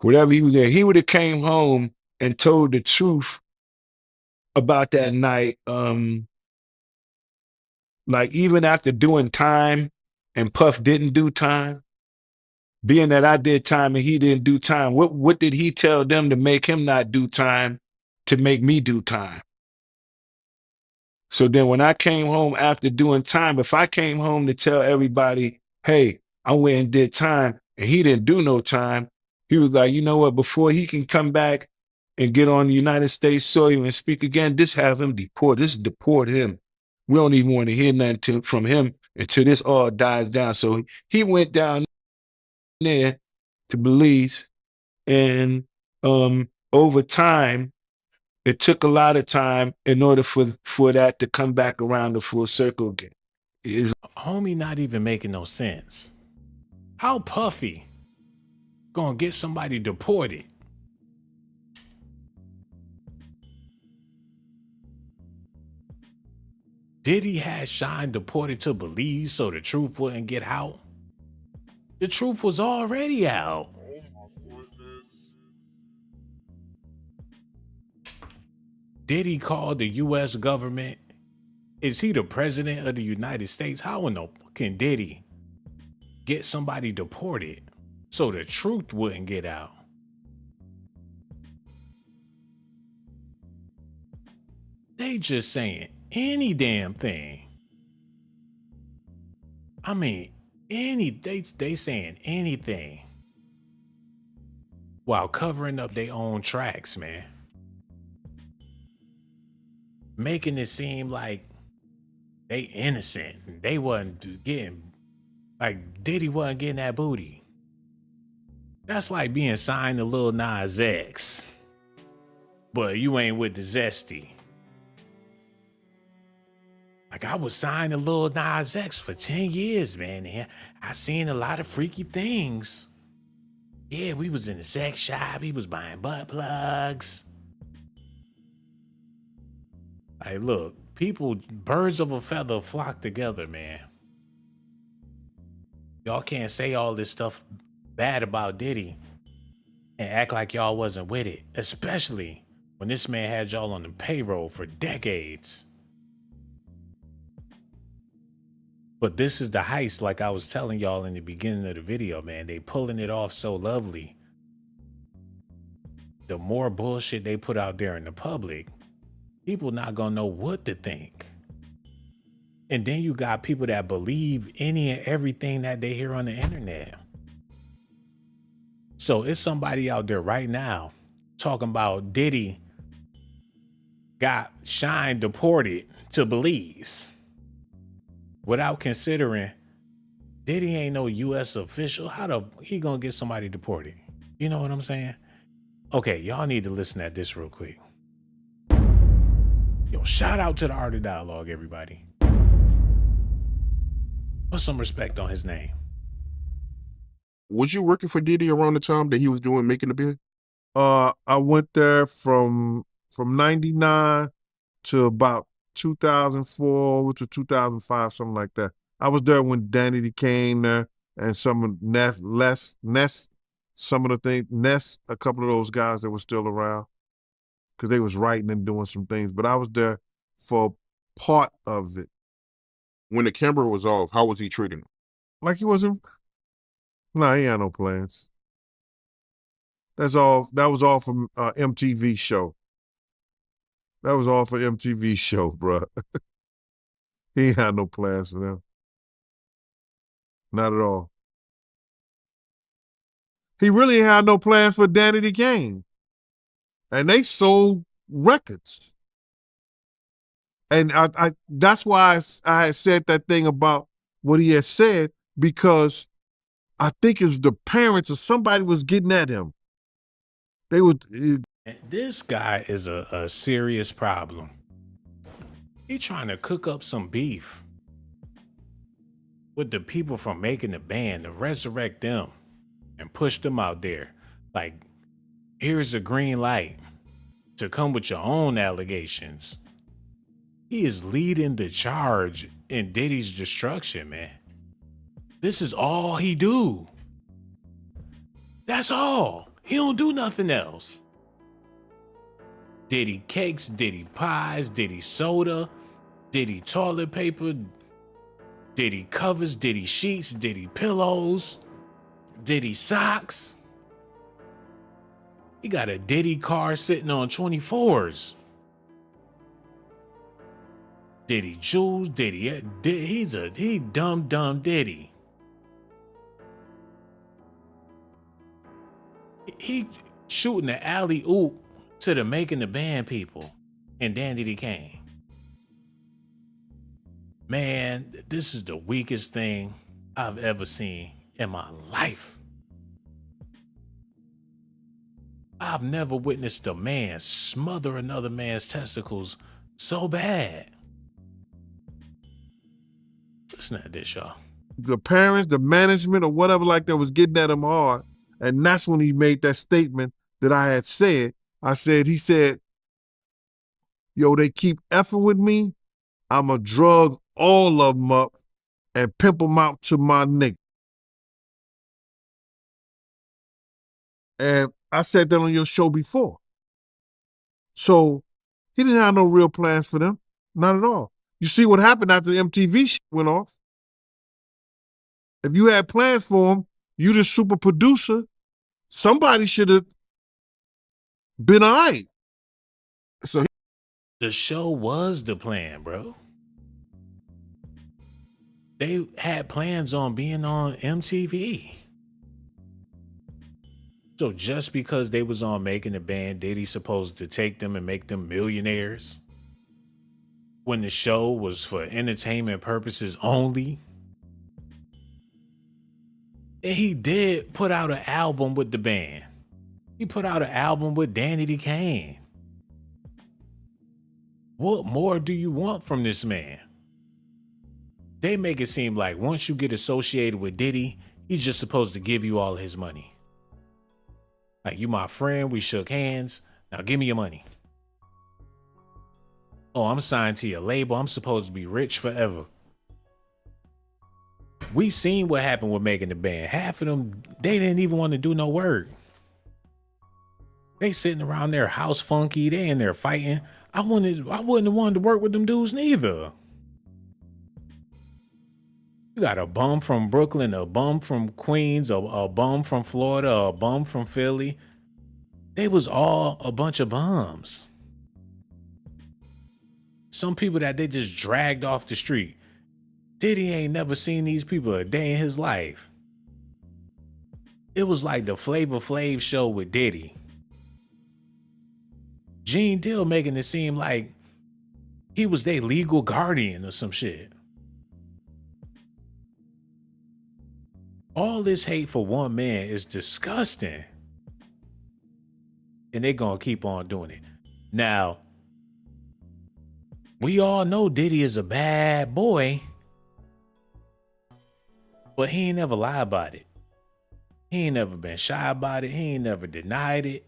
Whatever he was there, he would have came home and told the truth about that night. Like even after doing time and Puff didn't do time, being that I did time and he didn't do time, what did he tell them to make him not do time to make me do time? So then when I came home after doing time, if I came home to tell everybody, hey, I went and did time and he didn't do no time, he was like, you know what, before he can come back and get on the United States soil and speak again, just have him deported. Just deport him. We don't even want to hear nothing from him until this all dies down. So he went down there to Belize, and over time, it took a lot of time in order for that to come back around the full circle again. Homie not even making no sense. How Puffy gonna get somebody deported? Diddy had Shine deported to Belize so the truth wouldn't get out? The truth was already out. Diddy called the U.S. government. Is he the president of the United States? How in the fuck can Diddy get somebody deported so the truth wouldn't get out? They just saying any damn thing. I mean, they saying anything while covering up their own tracks, man. Making it seem like they innocent. They wasn't getting, like Diddy wasn't getting that booty. That's like being signed to Lil Nas X, but you ain't with the Zesty. Like I was signed to Lil Nas X for 10 years, man. And I seen a lot of freaky things. Yeah, we was in the sex shop. He was buying butt plugs. Hey, look, people, birds of a feather flock together, man. Y'all can't say all this stuff bad about Diddy and act like y'all wasn't with it, especially when this man had y'all on the payroll for decades. But this is the heist, like I was telling y'all in the beginning of the video, man. They pulling it off so lovely. The more bullshit they put out there in the public, people not gonna know what to think. And then you got people that believe any and everything that they hear on the internet. So it's somebody out there right now talking about Diddy got Shine deported to Belize without considering Diddy ain't no U.S. official. How he gonna get somebody deported? You know what I'm saying? Okay, y'all need to listen at this real quick. Yo, shout out to the Art of Dialogue, everybody. Put some respect on his name. Was you working for Diddy around the time that he was doing Making the Band? I went there from 99 to about 2004 to 2005, something like that. I was there when Danny came there and some of Ness, some of the things, Ness, a couple of those guys that were still around because they was writing and doing some things. But I was there for part of it. When the camera was off, how was he treating him? Like he wasn't, no, he had no plans. That was all from MTV show. That was all for MTV show, bro. He ain't had no plans for them. Not at all. He really had no plans for Danny the Game. And they sold records. And I that's why I had said that thing about what he had said, because I think it's the parents or somebody was getting at him. They would. This guy is a serious problem. He trying to cook up some beef with the people from Making the Band to resurrect them and push them out there. Like, here's a green light to come with your own allegations. He is leading the charge in Diddy's destruction, man. This is all he do. That's all. He don't do nothing else. Diddy cakes, Diddy pies, Diddy soda, Diddy toilet paper, Diddy covers, Diddy sheets, Diddy pillows, Diddy socks. He got a Diddy car sitting on 24s. Diddy jewels, Diddy, he dumb Diddy. He shooting the alley-oop to the Making the Band people and Danny Kane. Man, this is the weakest thing I've ever seen in my life. I've never witnessed a man smother another man's testicles so bad. Listen to this, y'all. The parents, the management, or whatever like that was getting at him hard. And that's when he made that statement that I had said. He said, yo, they keep effing with me. I'ma drug all of them up and pimp them out to my nigga. And I said that on your show before. So he didn't have no real plans for them. Not at all. You see what happened after the MTV shit went off? If you had plans for him, you the super producer, somebody should have been all right. So the show was the plan, bro. They had plans on being on MTV. So just because they was on Making the Band, Diddy supposed to take them and make them millionaires? When the show was for entertainment purposes only? And he did put out an album with the band. He put out an album with Danny Kane. What more do you want from this man? They make it seem like once you get associated with Diddy, he's just supposed to give you all his money. Like, you my friend, we shook hands, now give me your money. Oh, I'm signed to your label, I'm supposed to be rich forever. We seen what happened with Making the Band. Half of them, they didn't even want to do no work. They sitting around their house funky, they in there fighting. I wouldn't have wanted to work with them dudes neither. You got a bum from Brooklyn, a bum from Queens, a bum from Florida, a bum from Philly. They was all a bunch of bums. Some people that they just dragged off the street. Diddy ain't never seen these people a day in his life. It was like the Flavor Flav show with Diddy. Gene Deal making it seem like he was their legal guardian or some shit. All this hate for one man is disgusting. And they're gonna keep on doing it. Now, we all know Diddy is a bad boy, but he ain't never lied about it. He ain't never been shy about it. He ain't never denied it.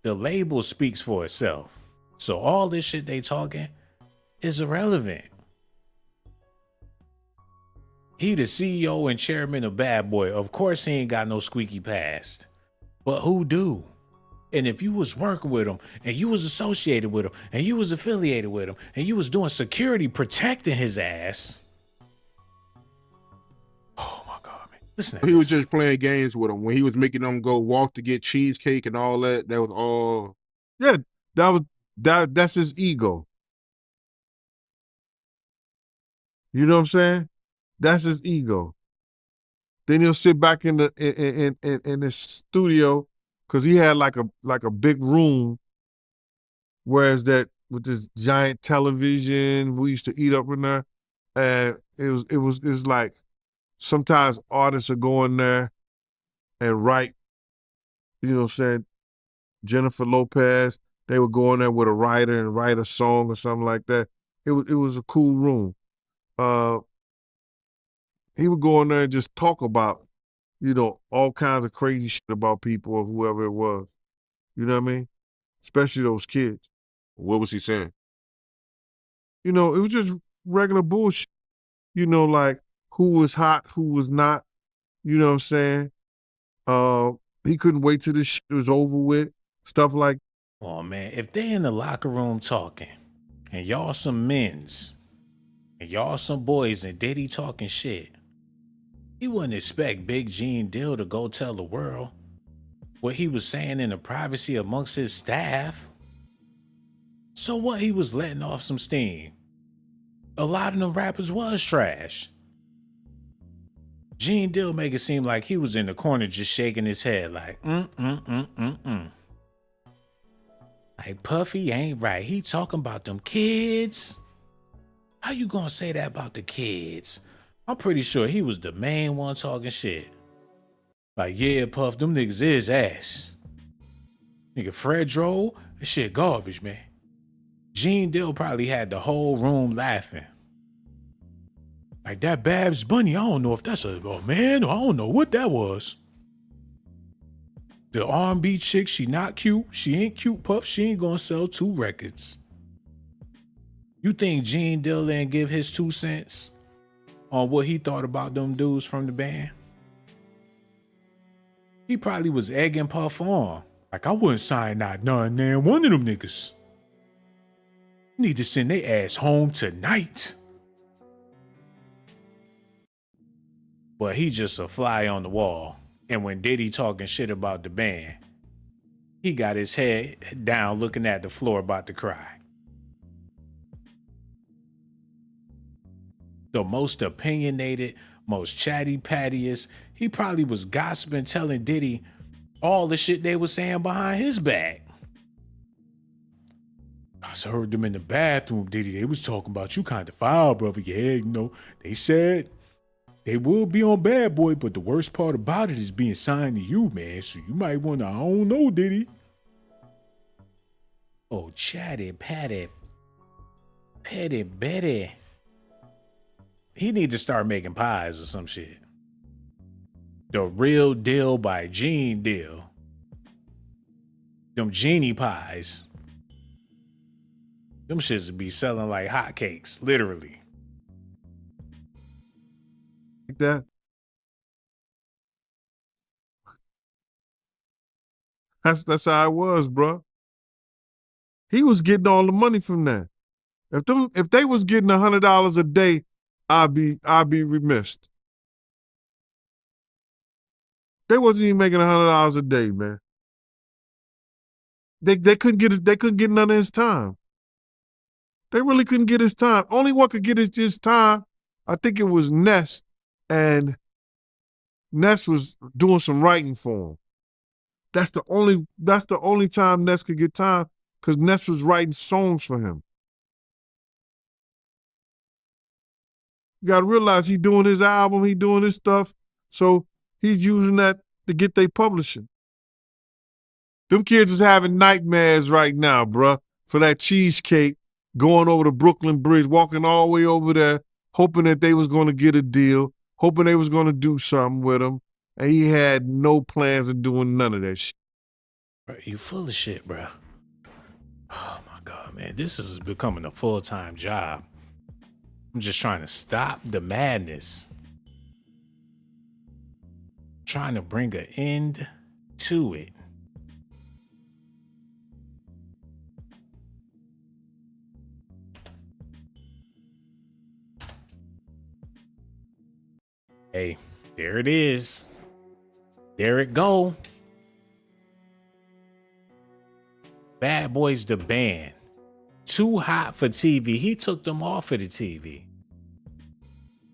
The label speaks for itself. So all this shit they talking is irrelevant. He the CEO and chairman of Bad Boy. Of course he ain't got no squeaky past. But who do? And if you was working with him, and you was associated with him, and you was affiliated with him, and you was doing security protecting his ass. Oh my God, man. Listen to He this. was just playing games with him. When he was making them go walk to get cheesecake and all that, that was all. Yeah, that's his ego. You know what I'm saying? That's his ego. Then he'll sit back in the studio, because he had like a big room, whereas that with this giant television, we used to eat up in there, and it was like sometimes artists would go in there and write, you know what I'm saying, Jennifer Lopez, they would go in there with a writer and write a song or something like that. It was a cool room. He would go in there and just talk about, you know, all kinds of crazy shit about people or whoever it was. You know what I mean? Especially those kids. What was he saying? You know, it was just regular bullshit. You know, like who was hot, who was not. You know what I'm saying? He couldn't wait till this shit was over with. Stuff like. Oh man, if they in the locker room talking, and y'all some men's, and y'all some boys, and Diddy talking shit, he wouldn't expect Big G and Dill to go tell the world what he was saying in the privacy amongst his staff. So what, he was letting off some steam. A lot of them rappers was trash. G and Dill make it seem like he was in the corner just shaking his head like, Like, Puffy ain't right. He talking about them kids. How you gonna say that about the kids? I'm pretty sure he was the main one talking shit. Like, yeah, Puff, them niggas is ass. Nigga, Fredro, that shit garbage, man. Gene Dill probably had the whole room laughing. Like, that Babs Bunny, I don't know if that's a man, or I don't know what that was. The R&B chick, she not cute. She ain't cute, Puff. She ain't gonna sell 2 records. You think Gene Dill didn't give his 2 cents on what he thought about them dudes from the band? He probably was egging Puff on. Like, I wouldn't sign not none one of them niggas. Need to send their ass home tonight. But he just a fly on the wall. And when Diddy talking shit about the band, he got his head down looking at the floor about to cry. The most opinionated, most chatty pattiest, he probably was gossiping, telling Diddy all the shit they was saying behind his back. I heard them in the bathroom, Diddy. They was talking about you kind of foul, brother. Yeah, you know, they said they will be on Bad Boy, but the worst part about it is being signed to you, man. So you might want to, I don't know, Diddy. Oh, chatty patty, petty Betty. He need to start making pies or some shit. The Real Deal by Gene Deal. Them genie pies. Them shits would be selling like hotcakes, literally. Like that. That's how it was, bro. He was getting all the money from that. If they was getting $100 a day, I'd be remiss. They wasn't even making $100 a day, man. They couldn't get it. They couldn't get none of his time. They really couldn't get his time. Only one could get his time, I think it was Ness, and Ness was doing some writing for him. That's the only time Ness could get time, because Ness was writing songs for him. You got to realize he's doing his album, he's doing his stuff, so he's using that to get their publishing. Them kids is having nightmares right now, bruh, for that cheesecake, going over the Brooklyn Bridge, walking all the way over there, hoping that they was going to get a deal, hoping they was going to do something with him. And he had no plans of doing none of that shit. You full of shit, bro. Oh my God, man. This is becoming a full-time job. I'm just trying to stop the madness. Trying to bring an end to it. Hey, there it is. There it go. Bad Boys the band. Too hot for TV. He took them off of the TV.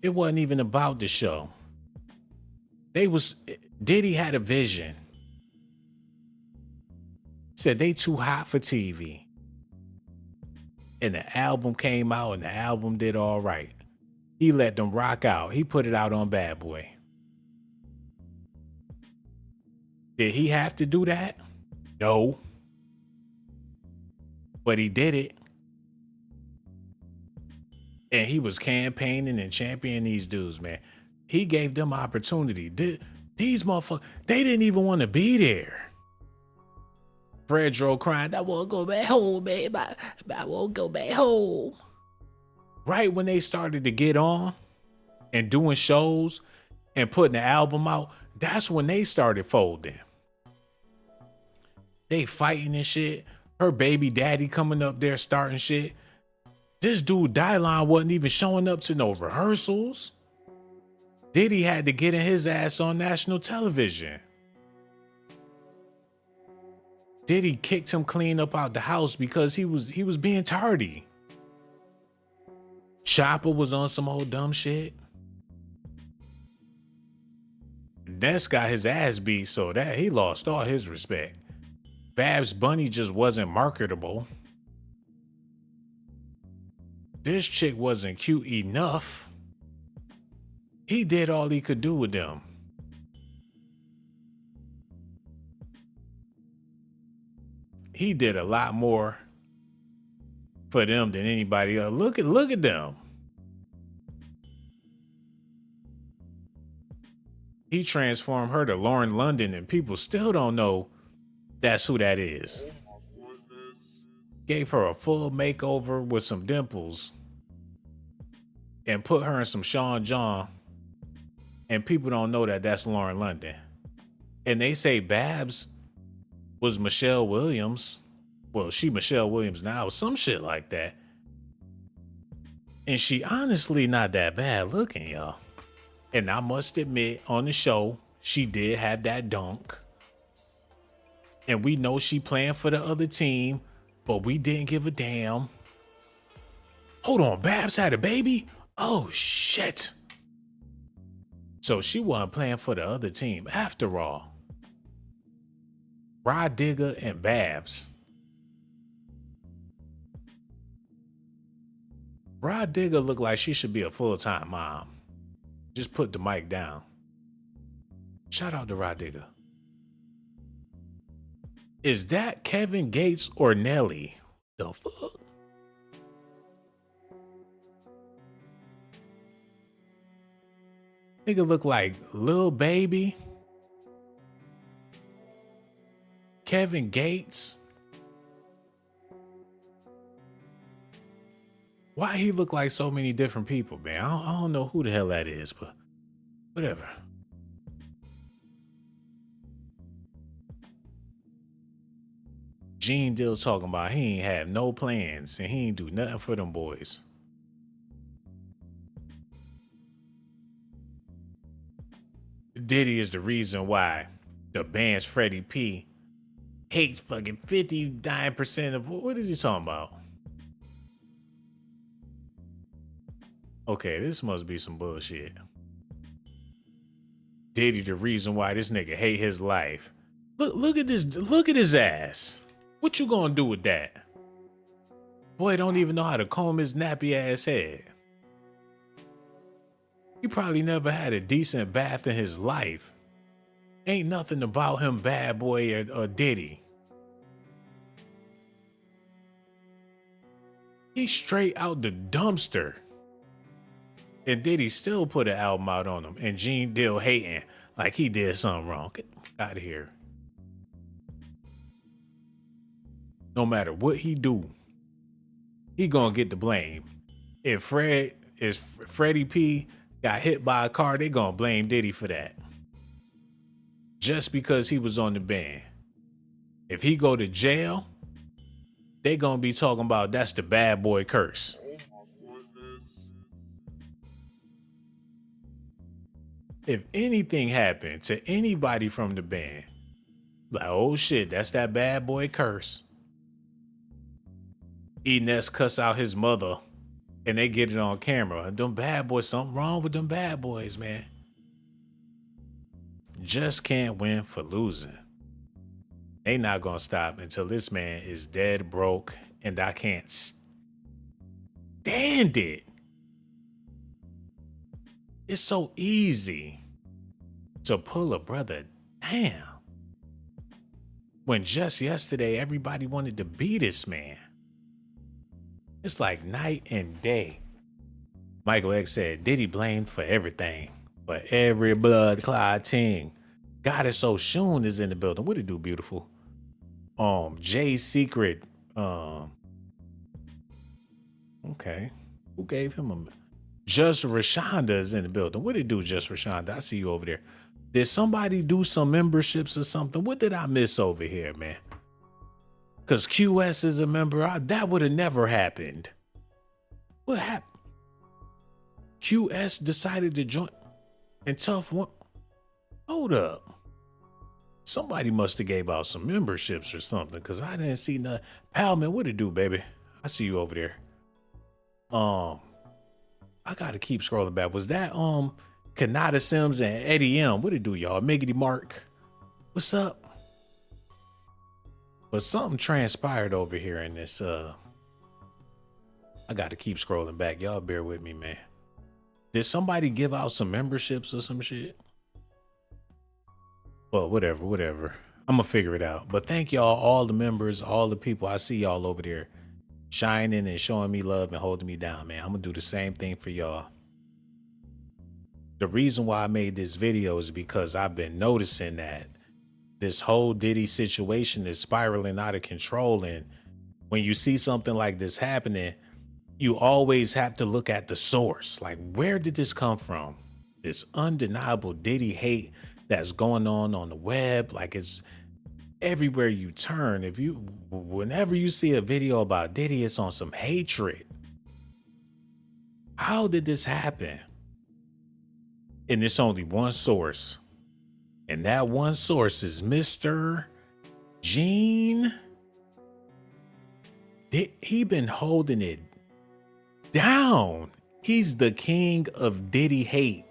It wasn't even about the show. Diddy had a vision. Said they too hot for TV. And the album came out and the album did all right. He let them rock out. He put it out on Bad Boy. Did he have to do that? No. But he did it. And he was campaigning and championing these dudes, man. He gave them opportunity. These motherfuckers, they didn't even want to be there. Fred drove crying, I want to go back home, man. I won't go back home. Right when they started to get on and doing shows and putting the album out, that's when they started folding. They fighting and shit. Her baby daddy coming up there starting shit. This dude Dylon wasn't even showing up to no rehearsals. Diddy had to get in his ass on national television. Diddy kicked him clean up out the house because he was being tardy. Chopper was on some old dumb shit. Ness got his ass beat so that he lost all his respect. Babs Bunny just wasn't marketable. This chick wasn't cute enough. He did all he could do with them. He did a lot more for them than anybody else. Look at them. He transformed her to Lauren London and people still don't know that's who that is. Gave her a full makeover with some dimples and put her in some Sean John, and people don't know that that's Lauren London. And they say Babs was Michelle Williams. Well, she Michelle Williams now, some shit like that. And she honestly not that bad looking, y'all. And I must admit, on the show, she did have that dunk. And we know she playing for the other team, but we didn't give a damn. Hold on, Babs had a baby? Oh, shit. So she wasn't playing for the other team after all. Rod Digger and Babs. Rod Digger looked like she should be a full-time mom. Just put the mic down. Shout out to Rod Digger. Is that Kevin Gates or Nelly? The fuck? Nigga look like Lil Baby. Kevin Gates. Why he look like so many different people, man? I don't know who the hell that is, but whatever. Gene Dill talking about he ain't have no plans and he ain't do nothing for them boys. Diddy is the reason why the band's Freddie P hates fucking 59% of what is he talking about? Okay, this must be some bullshit. Diddy the reason why this nigga hate his life. Look at this, look at his ass. What you gonna do with that? Boy don't even know how to comb his nappy ass head. He probably never had a decent bath in his life. Ain't nothing about him Bad Boy or Diddy. He's straight out the dumpster. And Diddy still put an album out on him. And Gene Dill hating like he did something wrong. Get out of here. No matter what he do, he gonna get the blame. If Freddie P got hit by a car, they gonna blame Diddy for that. Just because he was on the band. If he go to jail, they gonna be talking about that's the bad boy curse. If anything happened to anybody from the band, like, oh shit, that's that bad boy curse. Enes cuss out his mother and they get it on camera. And them bad boys, something wrong with them bad boys, man. Just can't win for losing. They not gonna stop until this man is dead broke and I can't stand it. It's so easy to pull a brother down. When just yesterday everybody wanted to be this man. It's like night and day. Michael X said, Diddy blamed for everything, for every blood clot thing. God is so Shun is in the building. What it do, beautiful? Jay's Secret. Okay. Who gave him a... Just Rashonda is in the building. What it do, Just Rashonda? I see you over there. Did somebody do some memberships or something? What did I miss over here, man? Because QS is a member. That would have never happened. What happened? QS decided to join. And Tough one. Hold up. Somebody must have gave out some memberships or something. Because I didn't see nothing. Pal, man, what it do, baby? I see you over there. I gotta keep scrolling back. Was that Kanata Sims and Eddie M? What it do, y'all? Miggity Mark. What's up? But something transpired over here in this. I gotta keep scrolling back. Y'all bear with me, man. Did somebody give out some memberships or some shit? Well, whatever. I'm gonna figure it out. But thank y'all, all the members, all the people. I see y'all over there shining and showing me love and holding me down, man. I'm gonna do the same thing for y'all. The reason why I made this video is because I've been noticing that this whole Diddy situation is spiraling out of control. And when you see something like this happening, you always have to look at the source. Like, where did this come from? This undeniable Diddy hate that's going on the web. Like, it's everywhere you turn. Whenever you see a video about Diddy, it's on some hatred. How did this happen? And it's only one source. And that one source is Mr. Gene. He been holding it down. He's the king of Diddy hate.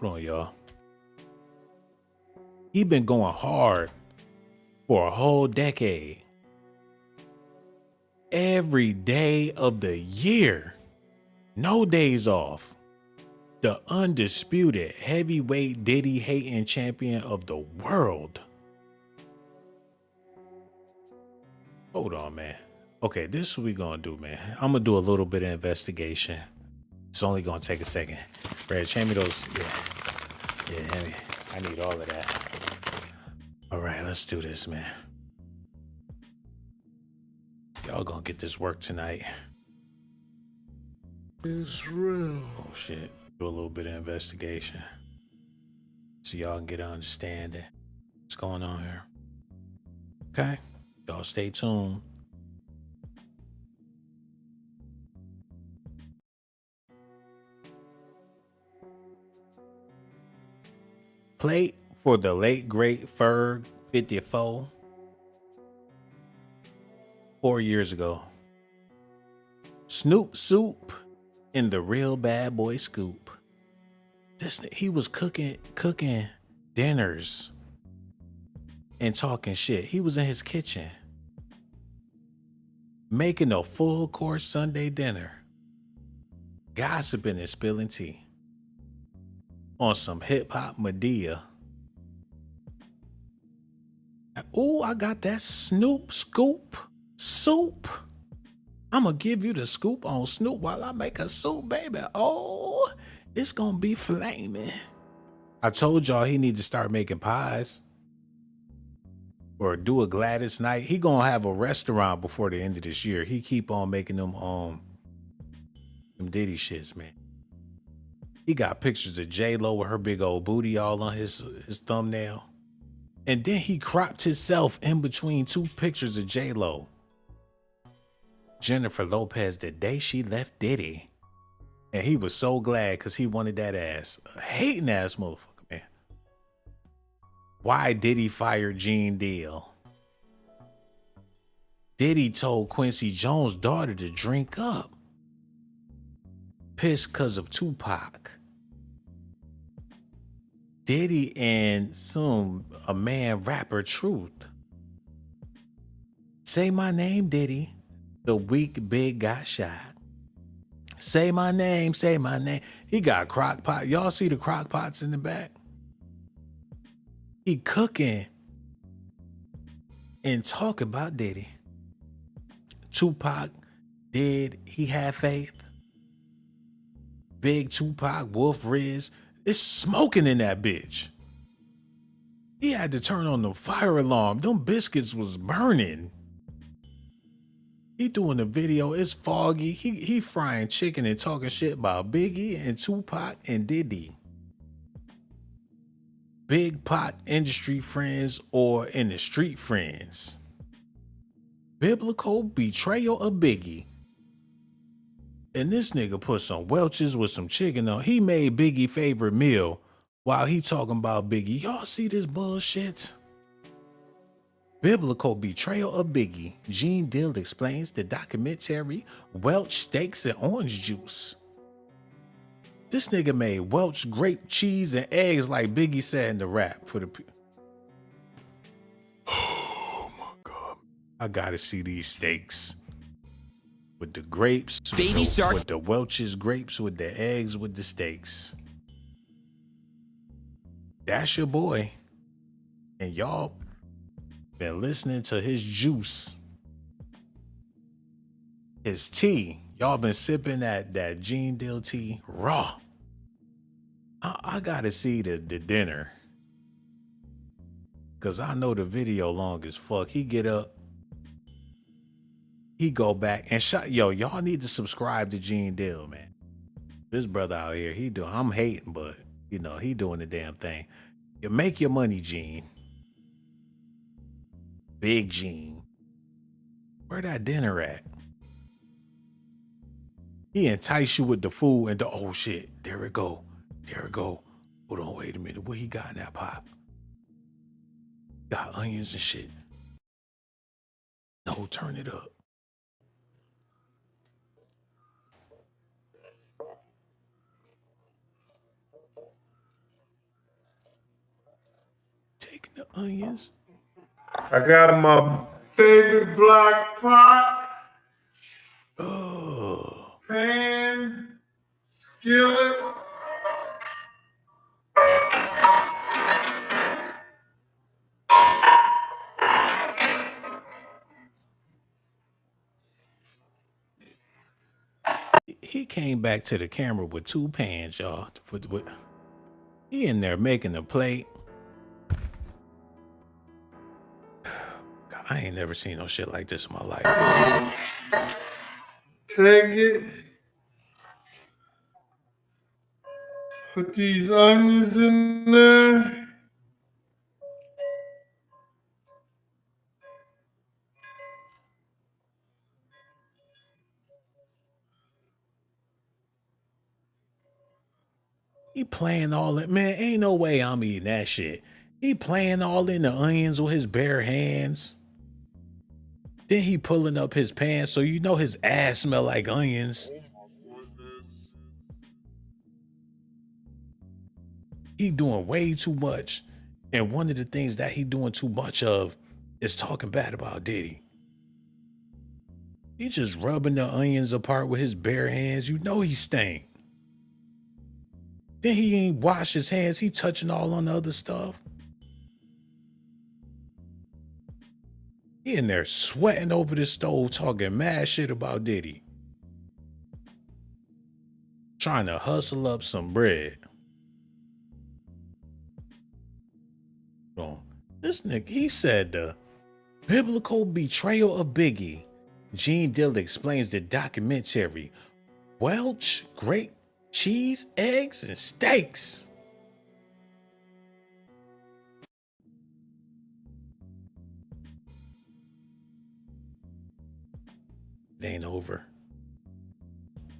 Hold on, y'all. He been going hard for a whole decade. Every day of the year. No days off. The undisputed heavyweight Diddy hating champion of the world. Hold on, man. Okay, this is what we gonna do, man. I'm gonna do a little bit of investigation. It's only gonna take a second. Brad, hand me those. Yeah, I need all of that. All right, let's do this, man. Y'all gonna get this work tonight. It's real. Oh, shit. Do a little bit of investigation so y'all can get an understanding what's going on here. Okay, y'all stay tuned. Plate for the late great Ferg 54. 4 years ago. Snoop Soup in the Real Bad Boy Scoop. He was cooking dinners and talking shit. He was in his kitchen making a full course Sunday dinner, gossiping and spilling tea on some hip hop Medea. Oh, I got that Snoop Scoop soup. I'ma give you the scoop on Snoop while I make a soup, baby. Oh, it's gonna be flaming. I told y'all he need to start making pies. Or do a Gladys night. He gonna have a restaurant before the end of this year. He keep on making them Diddy shits, man. He got pictures of J-Lo with her big old booty all on his thumbnail. And then he cropped himself in between two pictures of J-Lo. Jennifer Lopez the day she left Diddy. And he was so glad because he wanted that ass. A hating ass motherfucker, man. Why Diddy fired Gene Deal? Diddy told Quincy Jones' daughter to drink up. Pissed because of Tupac. Diddy and a man rapper Truth. Say my name, Diddy. The weak big got shot. Say my name, say my name. He got crock pot. Y'all see the crock pots in the back? He cooking and talk about Diddy. Tupac did he have faith? Big Tupac, Wolf Riz. It's smoking in that bitch. He had to turn on the fire alarm. Them biscuits was burning. He doing a video. It's foggy. He frying chicken and talking shit about Biggie and Tupac and Diddy. Big pot industry friends or in the street friends. Biblical betrayal of Biggie. And this nigga put some Welch's with some chicken on. He made Biggie favorite meal while he talking about Biggie. Y'all see this bullshit? Biblical betrayal of Biggie. Gene Deal explains the documentary Welch Steaks and Orange Juice. This nigga made Welch grape cheese and eggs like Biggie said in the rap for the people. Oh my God. I gotta see these steaks. With the grapes, with the Welch's grapes, with the eggs, with the steaks. That's your boy. And y'all been listening to his juice. His tea. Y'all been sipping that Gene Deal tea raw. I gotta see the dinner. Cause I know the video long as fuck. He get up. He go back and shot. Yo, y'all need to subscribe to Gene Deal, man. This brother out here, I'm hating, but he doing the damn thing. You make your money, Gene. Big Gene. Where that dinner at? He entice you with the food and oh shit, there it go. Hold on, wait a minute. What he got in that pot? Got onions and shit. No, turn it up. Taking the onions. I got my favorite black pot, Oh. pan, skillet. He came back to the camera with two pans, y'all. He in there making a plate. God, I ain't never seen no shit like this in my life. Take it. Put these onions in there. He playing all in, man, ain't no way I'm eating that shit. He playing all in the onions with his bare hands. Then he pulling up his pants so his ass smell like onions. He doing way too much. And one of the things that he doing too much of is talking bad about Diddy. He just rubbing the onions apart with his bare hands. He stink. Then he ain't wash his hands. He touching all on the other stuff. He in there sweating over the stove, talking mad shit about Diddy. Trying to hustle up some bread. This nigga, he said the biblical betrayal of Biggie. Gene Dill explains the documentary. Welch, grape, cheese, eggs, and steaks. It ain't over.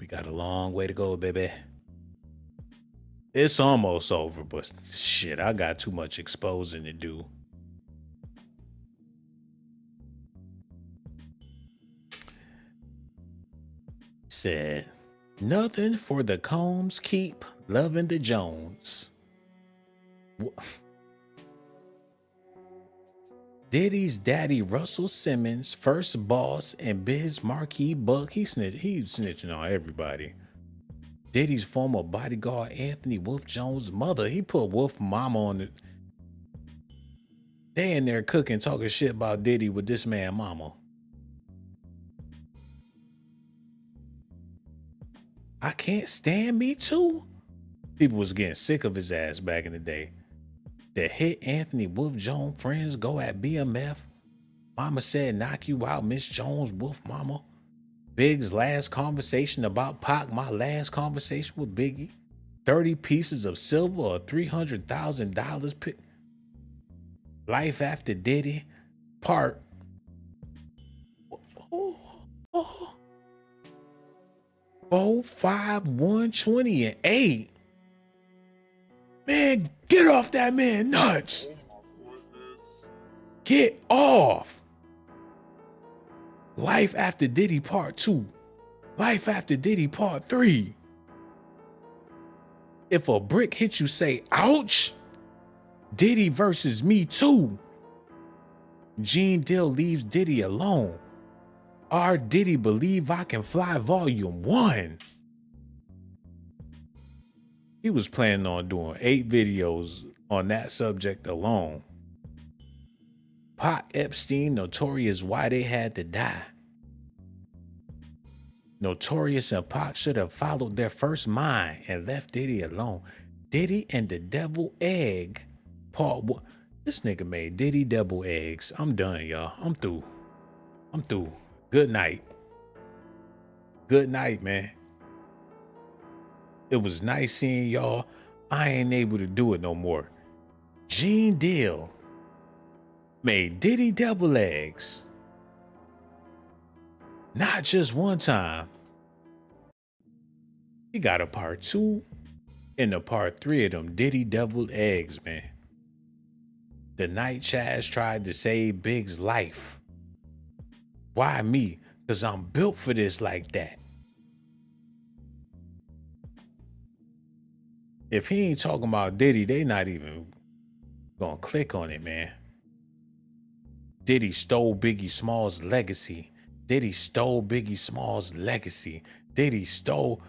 We got a long way to go, baby. It's almost over, but shit, I got too much exposing to do. Said, nothing for the Combs, keep loving the Jones. Diddy's daddy, Russell Simmons, first boss and Biz Marquee Buck, he snitching on everybody. Diddy's former bodyguard, Anthony Wolf Jones' mother, he put Wolf Mama on it. They in there cooking, talking shit about Diddy with this man mama. I can't stand Me Too. People was getting sick of his ass back in the day. The hit Anthony Wolf Jones friends go at BMF. Mama said knock you out, Miss Jones, Wolf Mama. Big's last conversation about Pac, my last conversation with Biggie. 30 pieces of silver or $300,000. Life After Diddy, part. 4, 5, 1, 20, and 8. Man, get off that man nuts. Get off. Life After Diddy Part 2. Life After Diddy Part 3. If a brick hits you, say, ouch. Diddy versus Me Too. Gene Dill leaves Diddy alone. R. Diddy Believe I Can Fly Volume 1. He was planning on doing 8 videos on that subject alone. Pac Epstein, Notorious Why They Had to Die. Notorious and Pac should have followed their first mind and left Diddy alone. Diddy and the Devil Egg. Part 1. This nigga made Diddy Devil Eggs. I'm done, y'all. I'm through. Good night. Good night, man. It was nice seeing y'all. I ain't able to do it no more. Gene Dill made Diddy Devil Eggs. Not just one time. He got a part 2 and a part 3 of them Diddy Devil Eggs, man. The night Chaz tried to save Big's life. Why me? Because I'm built for this like that. If he ain't talking about Diddy, they not even gonna click on it, man. Diddy stole Biggie Smalls' legacy. Diddy stole Biggie Smalls' legacy. Diddy stole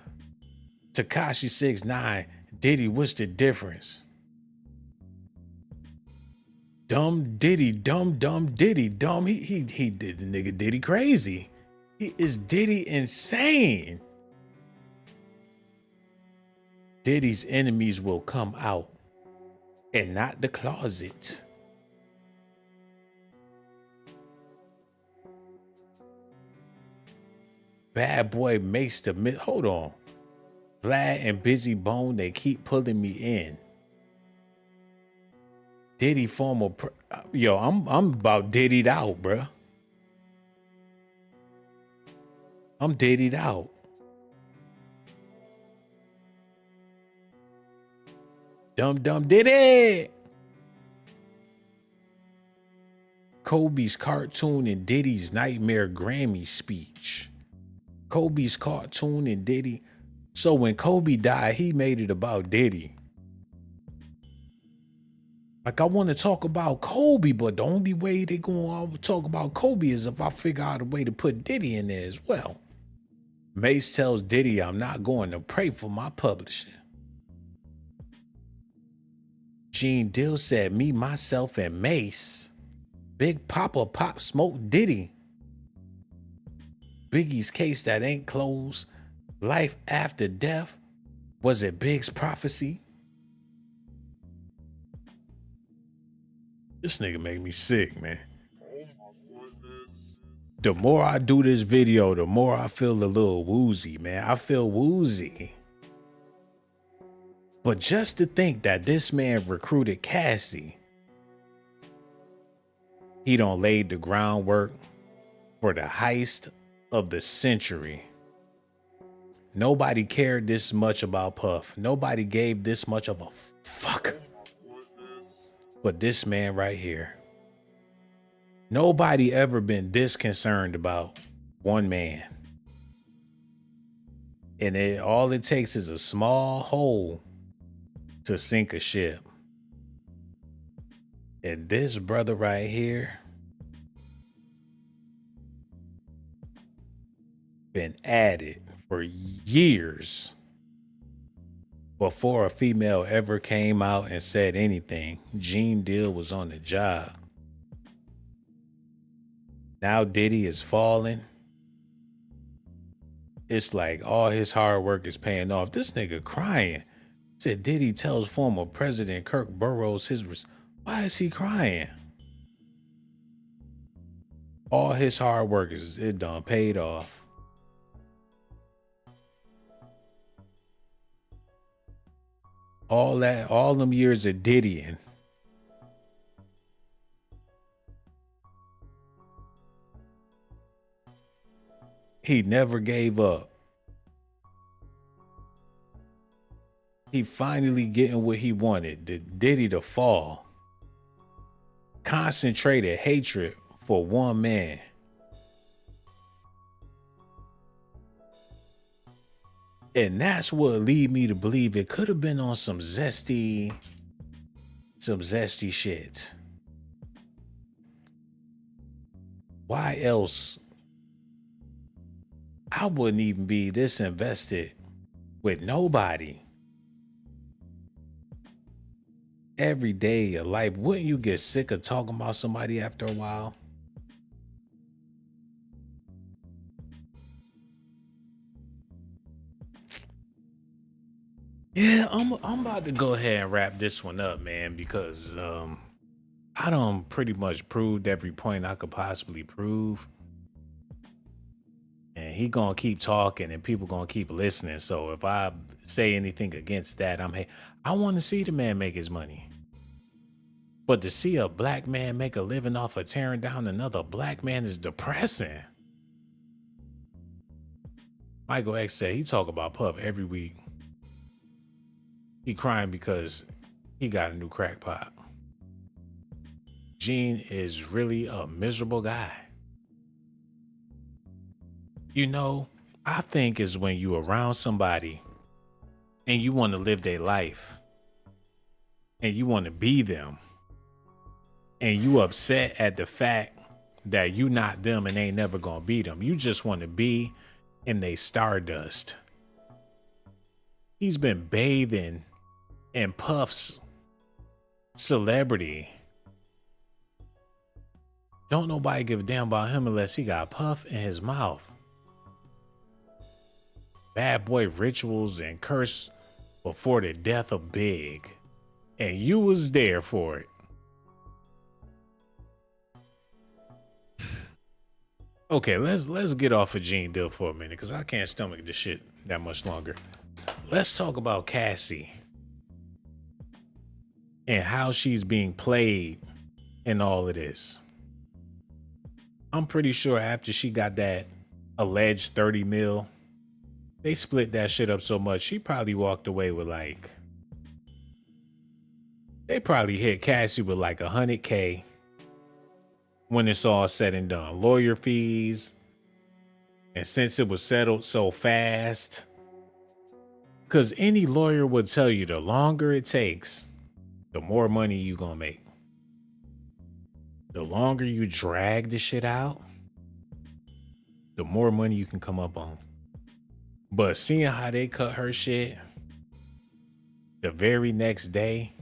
Tekashi 6ix9ine. Diddy, what's the difference? Dumb Diddy, dumb Diddy, dumb. He did the nigga Diddy crazy. He is Diddy insane. Diddy's enemies will come out and not the closet. Bad Boy Mace the myth. Hold on. Vlad and Busy Bone, they keep pulling me in. Diddy former yo, I'm about Diddy'd out, bruh. I'm Diddy'd out. Dumb Diddy. Kobe's cartoon and Diddy's nightmare Grammy speech. Kobe's cartoon and Diddy. So when Kobe died, he made it about Diddy. Like, I want to talk about Kobe, but the only way they going to talk about Kobe is if I figure out a way to put Diddy in there as well. Mace tells Diddy, I'm not going to pray for my publisher. Gene Dill said, me, myself, and Mace Big Papa Pop Smoke Diddy. Biggie's case that ain't closed. Life after death. Was it Big's prophecy? This nigga make me sick, man. The more I do this video, the more I feel a little woozy, man. I feel woozy. But just to think that this man recruited Cassie, he done laid the groundwork for the heist of the century. Nobody cared this much about Puff. Nobody gave this much of a fuck. But this man right here. Nobody ever been this concerned about one man. And all it takes is a small hole to sink a ship. And this brother right here been at it for years before a female ever came out and said anything. Gene Deal was on the job. Now Diddy is falling. It's like all his hard work is paying off. This nigga crying. Said Diddy tells former President Kirk Burroughs why is he crying? All his hard work it done paid off. All them years of Diddying. He never gave up. He finally getting what he wanted, the Diddy to fall. Concentrated hatred for one man. And that's what lead me to believe it could have been on some zesty shit. Why else? I wouldn't even be this invested with nobody. Every day of life, wouldn't you get sick of talking about somebody after a while? Yeah, I'm about to go ahead and wrap this one up, man, because I done pretty much proved every point I could possibly prove. And he gonna keep talking and people gonna keep listening. So if I say anything against that, I want to see the man make his money. But to see a black man make a living off of tearing down another black man is depressing. Michael X said he talk about Puff every week. He crying because he got a new crack pot. Gene is really a miserable guy. You know, I think is when you around somebody and you want to live their life and you want to be them and you upset at the fact that you not them and ain't never gonna be them. You just want to be in they stardust. He's been bathing in Puff's celebrity. Don't nobody give a damn about him unless he got Puff in his mouth. Bad boy rituals and curse before the death of Big. And you was there for it. Okay, let's get off of Gene Deal for a minute because I can't stomach this shit that much longer. Let's talk about Cassie and how she's being played in all of this. I'm pretty sure after she got that alleged 30 mil, they split that shit up so much, she probably walked away with they probably hit Cassie with like $100K when it's all said and done. Lawyer fees. And since it was settled so fast, because any lawyer would tell you the longer it takes, the more money you gonna make. The longer you drag the shit out, the more money you can come up on. But seeing how they cut her shit the very next day,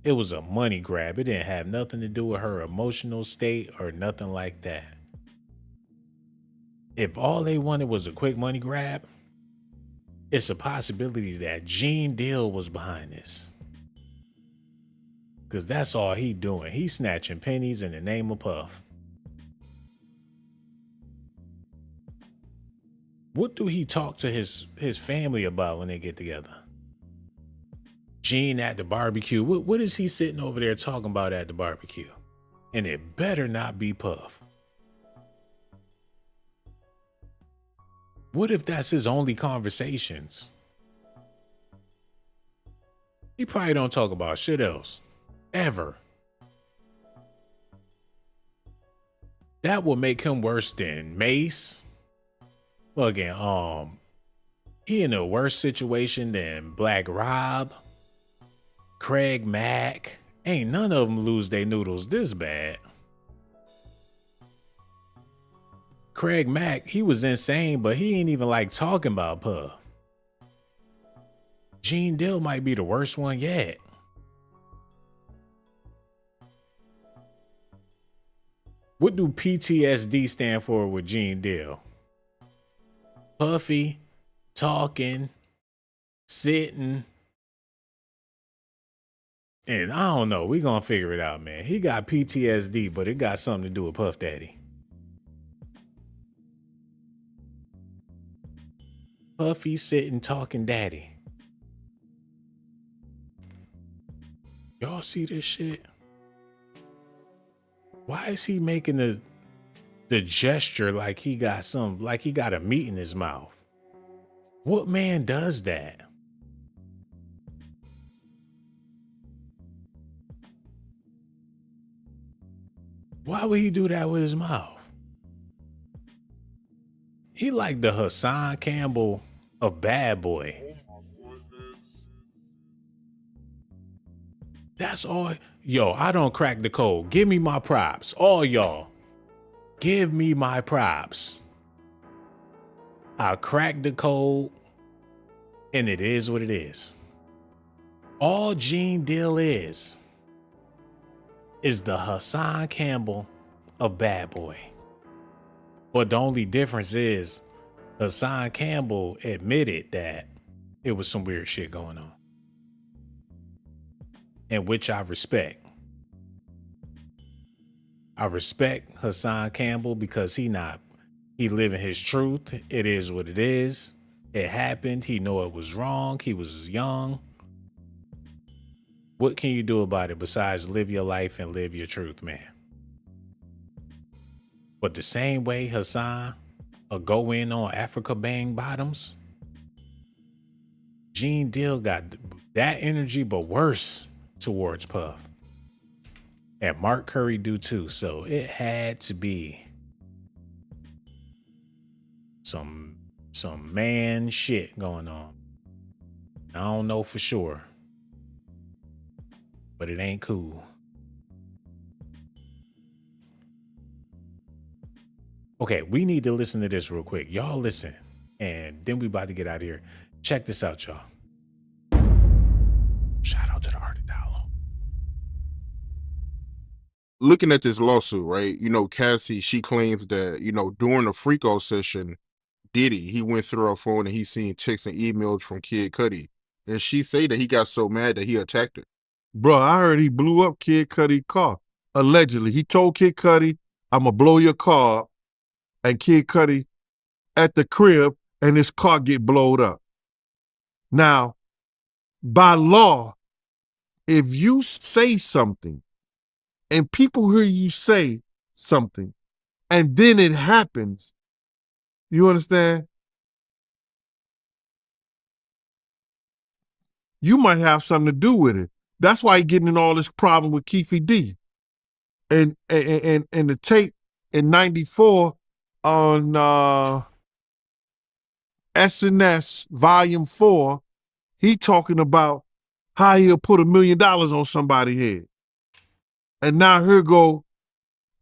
It was a money grab. It didn't have nothing to do with her emotional state or nothing like that. If all they wanted was a quick money grab, it's a possibility that Gene Deal was behind this. Because that's all he doing. He's snatching pennies in the name of Puff. What do he talk to his family about when they get together? Gene at the barbecue. What is he sitting over there talking about at the barbecue? And it better not be Puff. What if that's his only conversations? He probably don't talk about shit else. Ever. That will make him worse than Mace. Well, again, he in a worse situation than Black Rob, Craig Mack. Ain't none of them lose their noodles this bad. Craig Mack, he was insane, but he ain't even like talking about Puff. Gene Dill might be the worst one yet. What do PTSD stand for with Gene Dill? Puffy, talking, sitting. And I don't know. We gonna figure it out, man. He got PTSD, but it got something to do with Puff Daddy. Puffy, sitting, talking daddy. Y'all see this shit? Why is he making the gesture like he got a meat in his mouth? What man does that? Why would he do that with his mouth? He like the Hassan Campbell of Bad Boy. That's all. Yo, I don't crack the code. Give me my props. All y'all. Give me my props. I cracked the code, and it is what it is. All Gene Dill is the Hassan Campbell of Bad Boy. But the only difference is Hassan Campbell admitted that it was some weird shit going on. And which I respect. I respect Hassan Campbell because he living his truth. It is what it is. It happened. He know it was wrong. He was young. What can you do about it besides live your life and live your truth, man? But the same way Hassan will go in on Africa Bang Bottoms, Gene Dill got that energy, but worse towards Puff. And Mark Curry do too. So it had to be some man shit going on. I don't know for sure, but it ain't cool. Okay, we need to listen to this real quick. Y'all listen, and then we about to get out of here. Check this out, y'all. Shout out to the Art of Dialogue. Looking at this lawsuit, right? Cassie, she claims that, during a freak-off session, Diddy, he went through her phone and he seen texts and emails from Kid Cudi. And she say that he got so mad that he attacked her. Bro, I heard he blew up Kid Cudi's car. Allegedly. He told Kid Cudi, I'm going to blow your car up. And Kid Cudi at the crib and his car get blowed up. Now, by law, if you say something and people hear you say something and then it happens, you understand? You might have something to do with it. That's why he's getting in all this problem with Keefe D. And the tape in 94 on S&S Volume 4, he talking about how he'll put $1 million on somebody's head. And now here go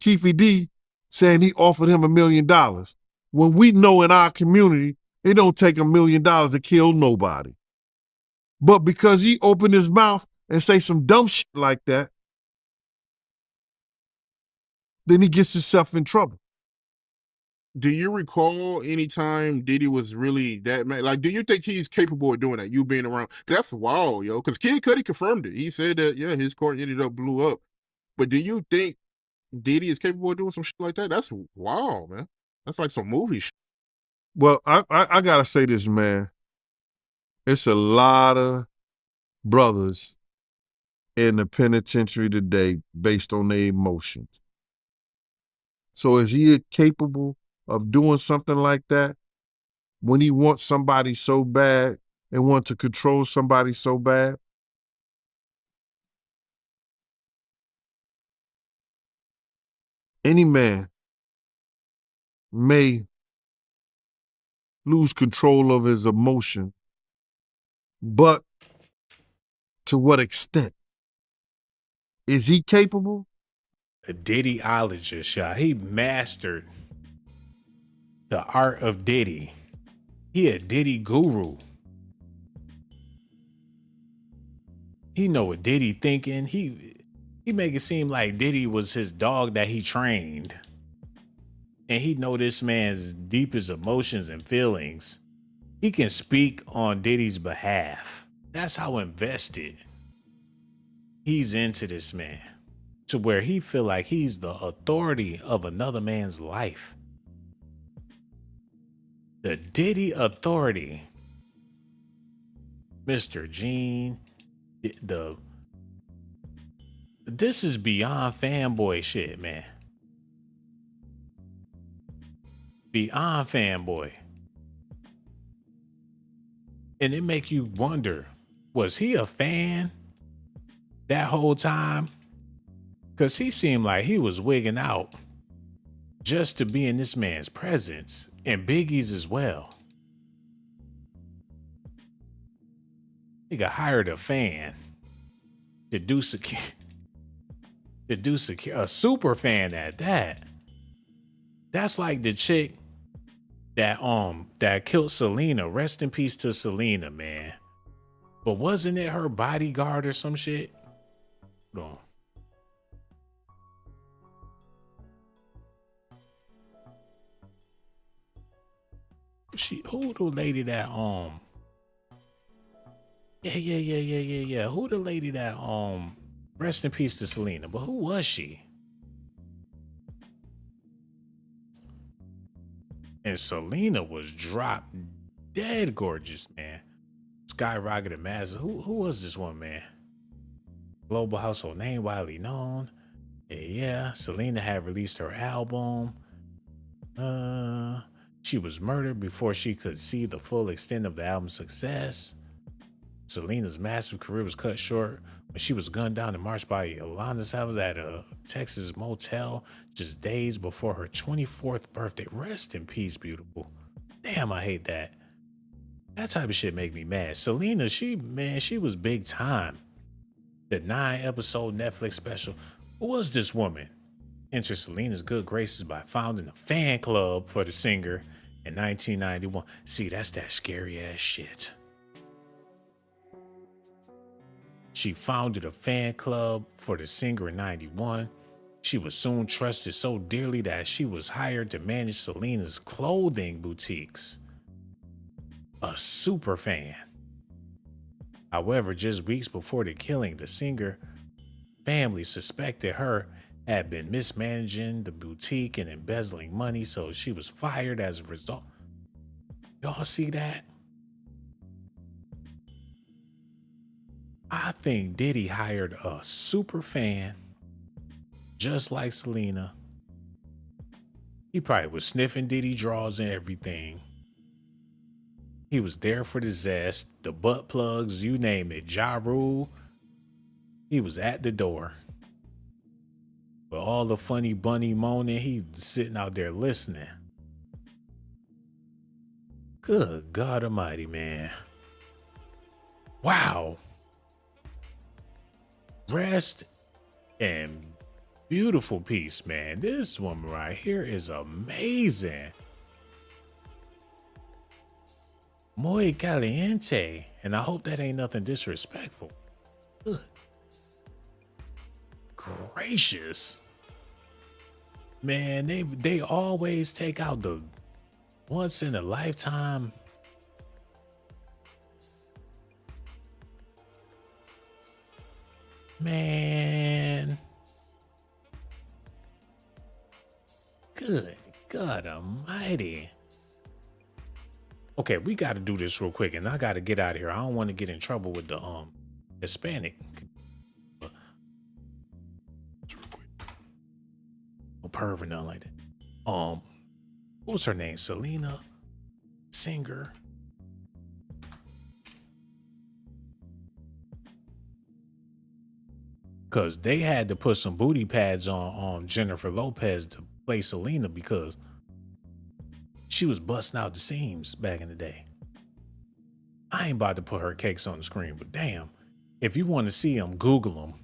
Keefe D saying he offered him $1 million. When we know in our community, it don't take $1 million to kill nobody. But because he opened his mouth and say some dumb shit like that, then he gets himself in trouble. Do you recall any time Diddy was really that mad? Like, do you think he's capable of doing that? You being around, that's wild, yo. Because Kid Cudi confirmed it. He said that, yeah, his car ended up blew up. But do you think Diddy is capable of doing some shit like that? That's wild, man. That's like some movie shit. Well, I gotta say this, man. It's a lot of brothers in the penitentiary today based on their emotions. So is he capable of doing something like that when he wants somebody so bad and wants to control somebody so bad? Any man may lose control of his emotion, but to what extent? Is he capable? A Diddyologist, y'all. He mastered the art of Diddy. He a Diddy guru. He know what Diddy thinking. He make it seem like Diddy was his dog that he trained. And he know this man's deepest emotions and feelings. He can speak on Diddy's behalf. That's how invested he's into this man, to where he feel like he's the authority of another man's life. The Diddy authority. Mr. Gene, this is beyond fanboy shit, man. Beyond fanboy. And it make you wonder, was he a fan that whole time? Because he seemed like he was wigging out just to be in this man's presence, and Biggie's as well. Nigga hired a fan to do a super fan at that. That's like the chick that killed Selena. Rest in peace to Selena, man. But wasn't it her bodyguard or some shit? Hold on. Who the lady that yeah. Who the lady that rest in peace to Selena, but who was she? And Selena was dropped dead gorgeous, man. Skyrocketed massive. Who was this one, man? Global household name, widely known. Yeah. Selena had released her album. She was murdered before she could see the full extent of the album's success. Selena's massive career was cut short when she was gunned down in March by Yolanda Savage at a Texas motel just days before her 24th birthday. Rest in peace, beautiful. Damn, I hate that. That type of shit make me mad. Selena, she was big time. The 9-episode Netflix special. Who was this woman? Entered Selena's good graces by founding a fan club for the singer in 1991. See, that's that scary ass shit. She founded a fan club for the singer in 91. She was soon trusted so dearly that she was hired to manage Selena's clothing boutiques. A super fan. However, just weeks before the killing, the singer family suspected her had been mismanaging the boutique and embezzling money, so she was fired as a result. Y'all see that? I think Diddy hired a super fan, just like Selena. He probably was sniffing Diddy drawers and everything. He was there for the zest, the butt plugs, you name it. Ja Rule, he was at the door. But all the funny bunny moaning, he's sitting out there listening. Good God Almighty, man. Wow. Rest in beautiful peace, man. This woman right here is amazing. Muy caliente. And I hope that ain't nothing disrespectful. Good gracious. Man, they always take out the once in a lifetime. Man. Good God almighty. Okay, we got to do this real quick, and I got to get out of here. I don't want to get in trouble with the Hispanic. Real quick. No perv or nothing like that. What was her name? Selena Singer. Cause they had to put some booty pads on Jennifer Lopez to play Selena because she was busting out the seams back in the day. I ain't about to put her cakes on the screen, but damn, if you want to see them, Google them.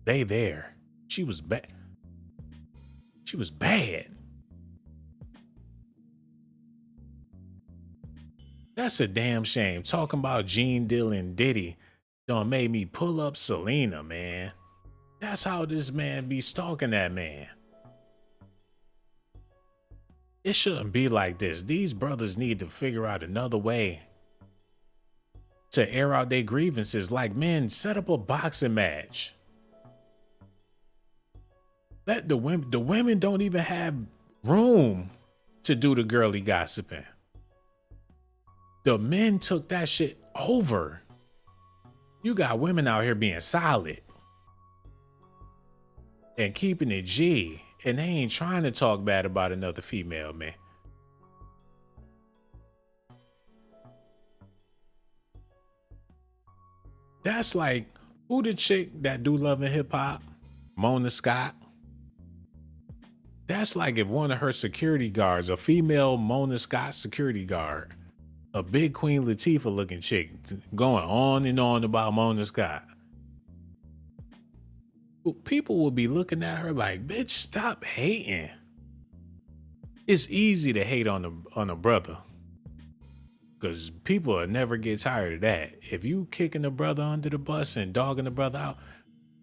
They there. She was bad. She was bad. That's a damn shame. Talking about Gene Deal and Diddy done made me pull up Selena, man. That's how this man be stalking that man. It shouldn't be like this. These brothers need to figure out another way to air out their grievances. Like, men, set up a boxing match. Let the women don't even have room to do the girly gossiping. The men took that shit over. You got women out here being solid and keeping it G, and they ain't trying to talk bad about another female, man. That's like, who the chick that do Love and Hip Hop? Mona Scott. That's like if one of her security guards, a female Mona Scott security guard, a big Queen Latifah looking chick, going on and on about Mona Scott. People will be looking at her like, bitch, stop hating. It's easy to hate on a brother, because people will never get tired of that. If you kicking a brother under the bus and dogging the brother out,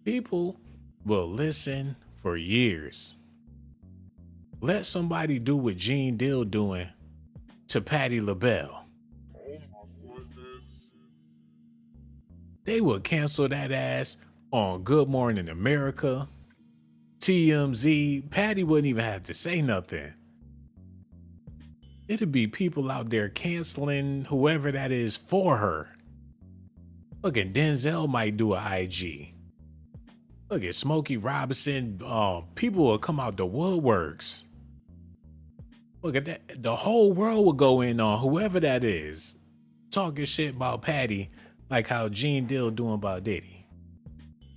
people will listen for years. Let somebody do what Gene Deal doing to Patti LaBelle. They will cancel that ass on Good Morning America, TMZ. Patty wouldn't even have to say nothing. It'd be people out there canceling whoever that is for her. Look at Denzel might do an IG. Look at Smokey Robinson. People will come out the woodworks. Look at that. The whole world will go in on whoever that is, talking shit about Patty, like how Gene Deal doing about Diddy.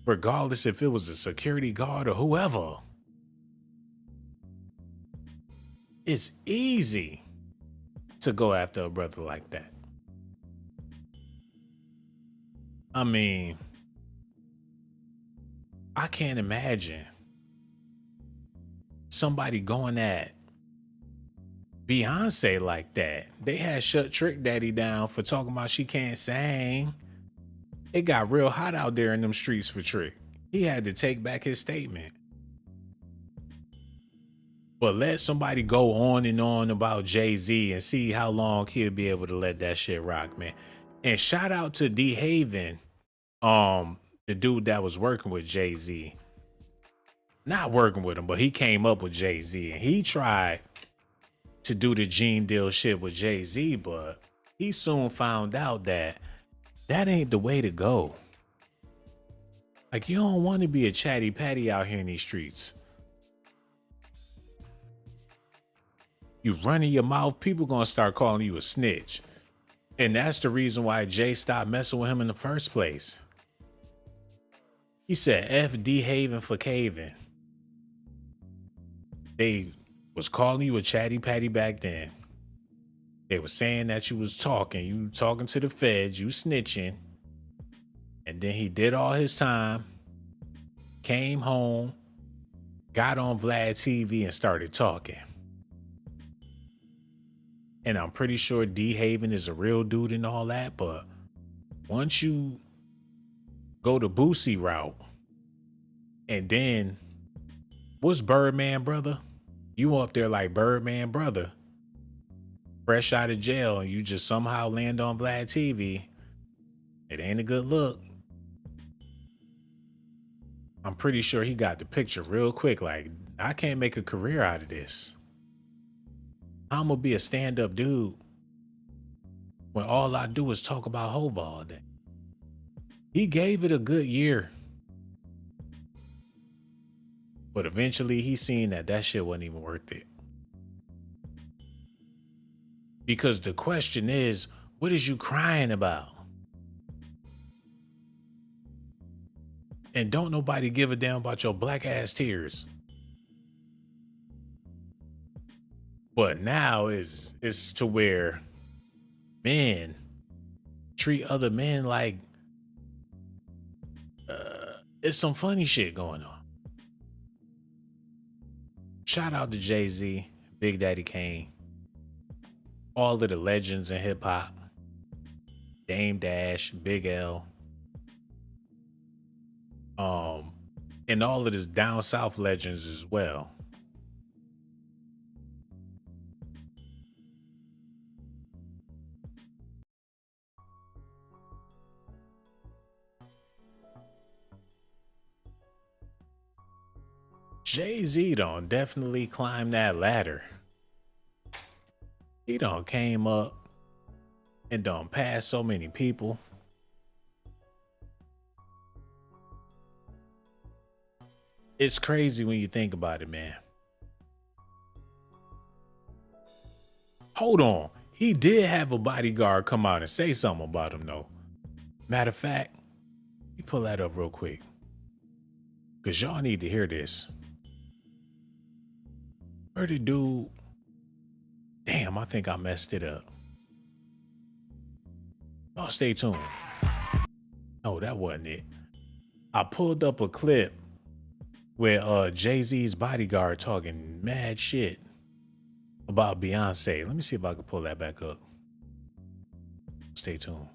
Regardless if it was a security guard or whoever. It's easy to go after a brother like that. I mean, I can't imagine somebody going at Beyonce like that. They had shut Trick Daddy down for talking about she can't sing. It got real hot out there in them streets for Trick. He had to take back his statement. But let somebody go on and on about Jay-Z and see how long he'll be able to let that shit rock, man. And shout out to D Haven, the dude that was working with Jay-Z. Not working with him, but he came up with Jay-Z and he tried to do the Gene Deal shit with Jay-Z, but he soon found out that ain't the way to go. Like, you don't want to be a chatty patty out here in these streets. You running your mouth, people gonna start calling you a snitch. And that's the reason why Jay stopped messing with him in the first place. He said, F D Haven for caving. They was calling you a chatty patty back then. They were saying that you was talking to the feds, you snitching. And then he did all his time, came home, got on Vlad TV and started talking. And I'm pretty sure D Haven is a real dude and all that, but once you go the Boosie route. And then, what's Birdman brother? You up there like Birdman brother, fresh out of jail, and you just somehow land on Vlad TV. It ain't a good look. I'm pretty sure he got the picture real quick. Like, I can't make a career out of this. I'm gonna be a stand-up dude when all I do is talk about Hov all day. He gave it a good year. But eventually he seen that shit wasn't even worth it. Because the question is, what is you crying about? And don't nobody give a damn about your black ass tears. But now it's to where men treat other men like it's some funny shit going on. Shout out to Jay-Z, Big Daddy Kane, all of the legends in hip hop, Dame Dash, Big L, and all of this down south legends as well. Jay-Z done definitely climbed that ladder. He done came up and done passed so many people. It's crazy when you think about it, man. Hold on. He did have a bodyguard come out and say something about him, though. Matter of fact, let me pull that up real quick, because y'all need to hear this. Where the dude? Damn, I think I messed it up. Y'all stay tuned. No, that wasn't it. I pulled up a clip where Jay-Z's bodyguard talking mad shit about Beyonce. Let me see if I can pull that back up. Stay tuned.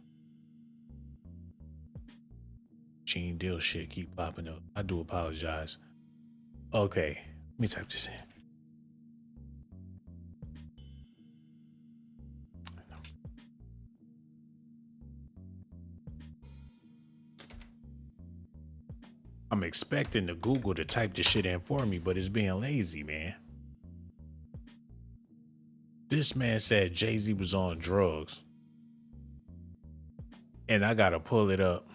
Gene Deal shit keep popping up. I do apologize. Okay, let me type this in. I'm expecting the Google to type this shit in for me, but it's being lazy, man. This man said Jay-Z was on drugs. And I gotta pull it up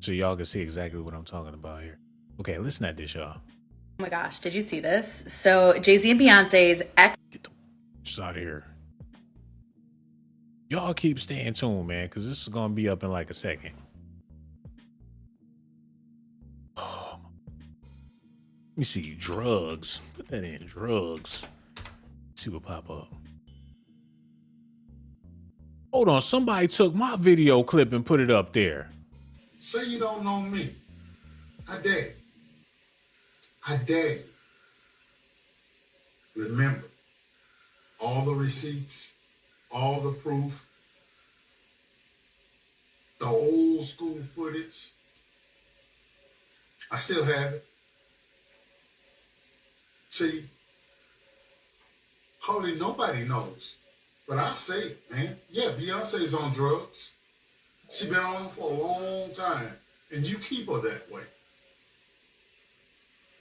so y'all can see exactly what I'm talking about here. Okay, listen at this, y'all. Oh my gosh, did you see this? So Jay-Z and Beyonce's ex. Get the shit out of here. Y'all keep staying tuned, man, because this is gonna be up in like a second. Let me see, drugs. Put that in, drugs. See what pop up. Hold on, somebody took my video clip and put it up there. Say you don't know me. I dare. I dare. Remember, all the receipts, all the proof, the old school footage. I still have it. See, hardly nobody knows. But I say it, man. Yeah, Beyonce's on drugs. She been on them for a long time. And you keep her that way.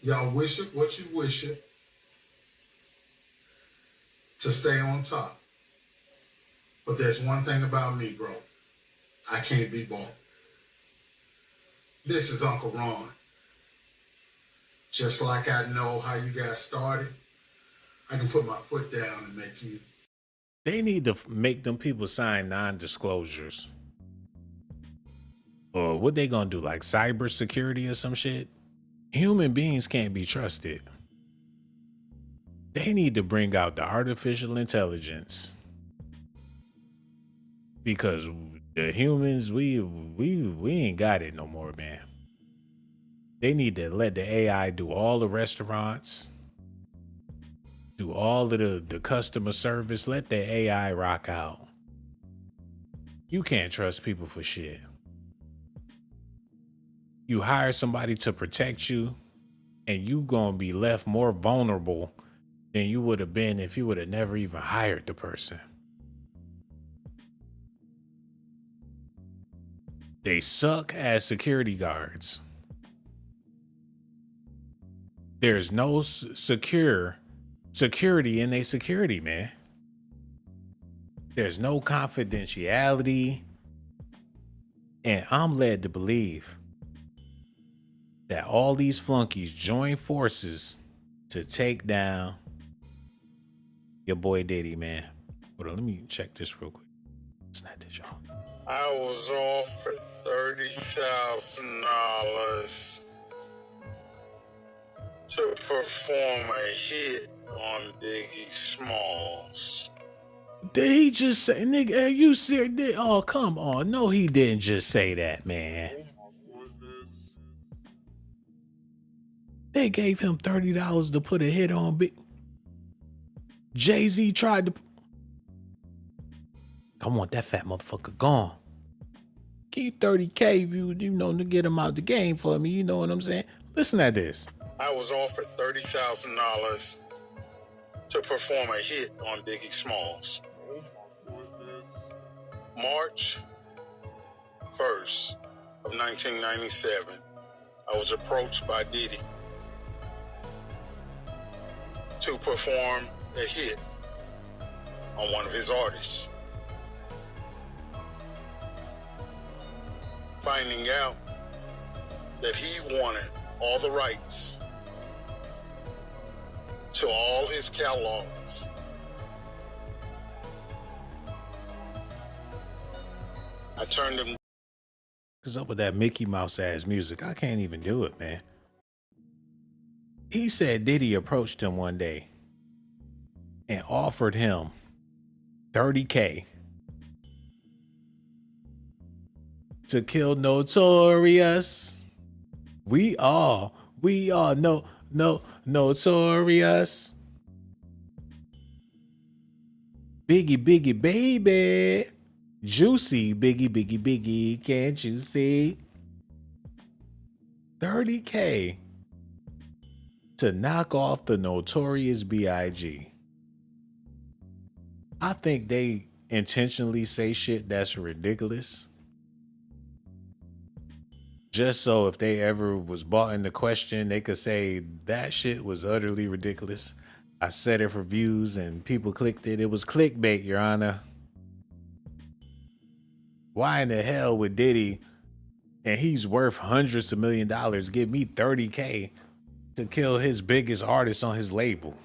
Y'all wish it what you wish it to stay on top. But there's one thing about me, bro. I can't be bought. This is Uncle Ron. Just like I know how you got started, I can put my foot down and make you. They need to make them people sign non-disclosures. Or what they gonna do, like cybersecurity or some shit? Human beings can't be trusted. They need to bring out the artificial intelligence. Because the humans, we ain't got it no more, man. They need to let the AI do all the restaurants, do all of the customer service. Let the AI rock out. You can't trust people for shit. You hire somebody to protect you, and you gonna be left more vulnerable than you would have been if you would have never even hired the person. They suck as security guards. There's no security in a security, man. There's no confidentiality. And I'm led to believe that all these flunkies join forces to take down your boy Diddy, man. Hold on, let me check this real quick. It's not this, y'all. I was offered $30,000 to perform a hit on Biggie Smalls. Did he just say, nigga, are you serious? Oh, come on. No, he didn't just say that, man. They gave him $30 to put a hit on Big. Jay-Z tried to. I want that fat motherfucker gone. Keep 30K, you know, to get him out the game for me. You know what I'm saying? Listen to this. I was offered $30,000 to perform a hit on Biggie Smalls. March 1st of 1997, I was approached by Diddy to perform a hit on one of his artists. Finding out that he wanted all the rights to all his catalogs. I turned him. What's up with that Mickey Mouse ass music? I can't even do it, man. He said Diddy approached him one day and offered him $30K to kill Notorious. We all know Notorious. Biggie, baby. Juicy, Biggie, can't you see? $30K to knock off the Notorious B.I.G. I think they intentionally say shit that's ridiculous. Just so if they ever was brought into question, they could say that shit was utterly ridiculous. I said it for views and people clicked it. It was clickbait, Your Honor. Why in the hell would Diddy, and he's worth hundreds of $millions, give me $30K to kill his biggest artist on his label?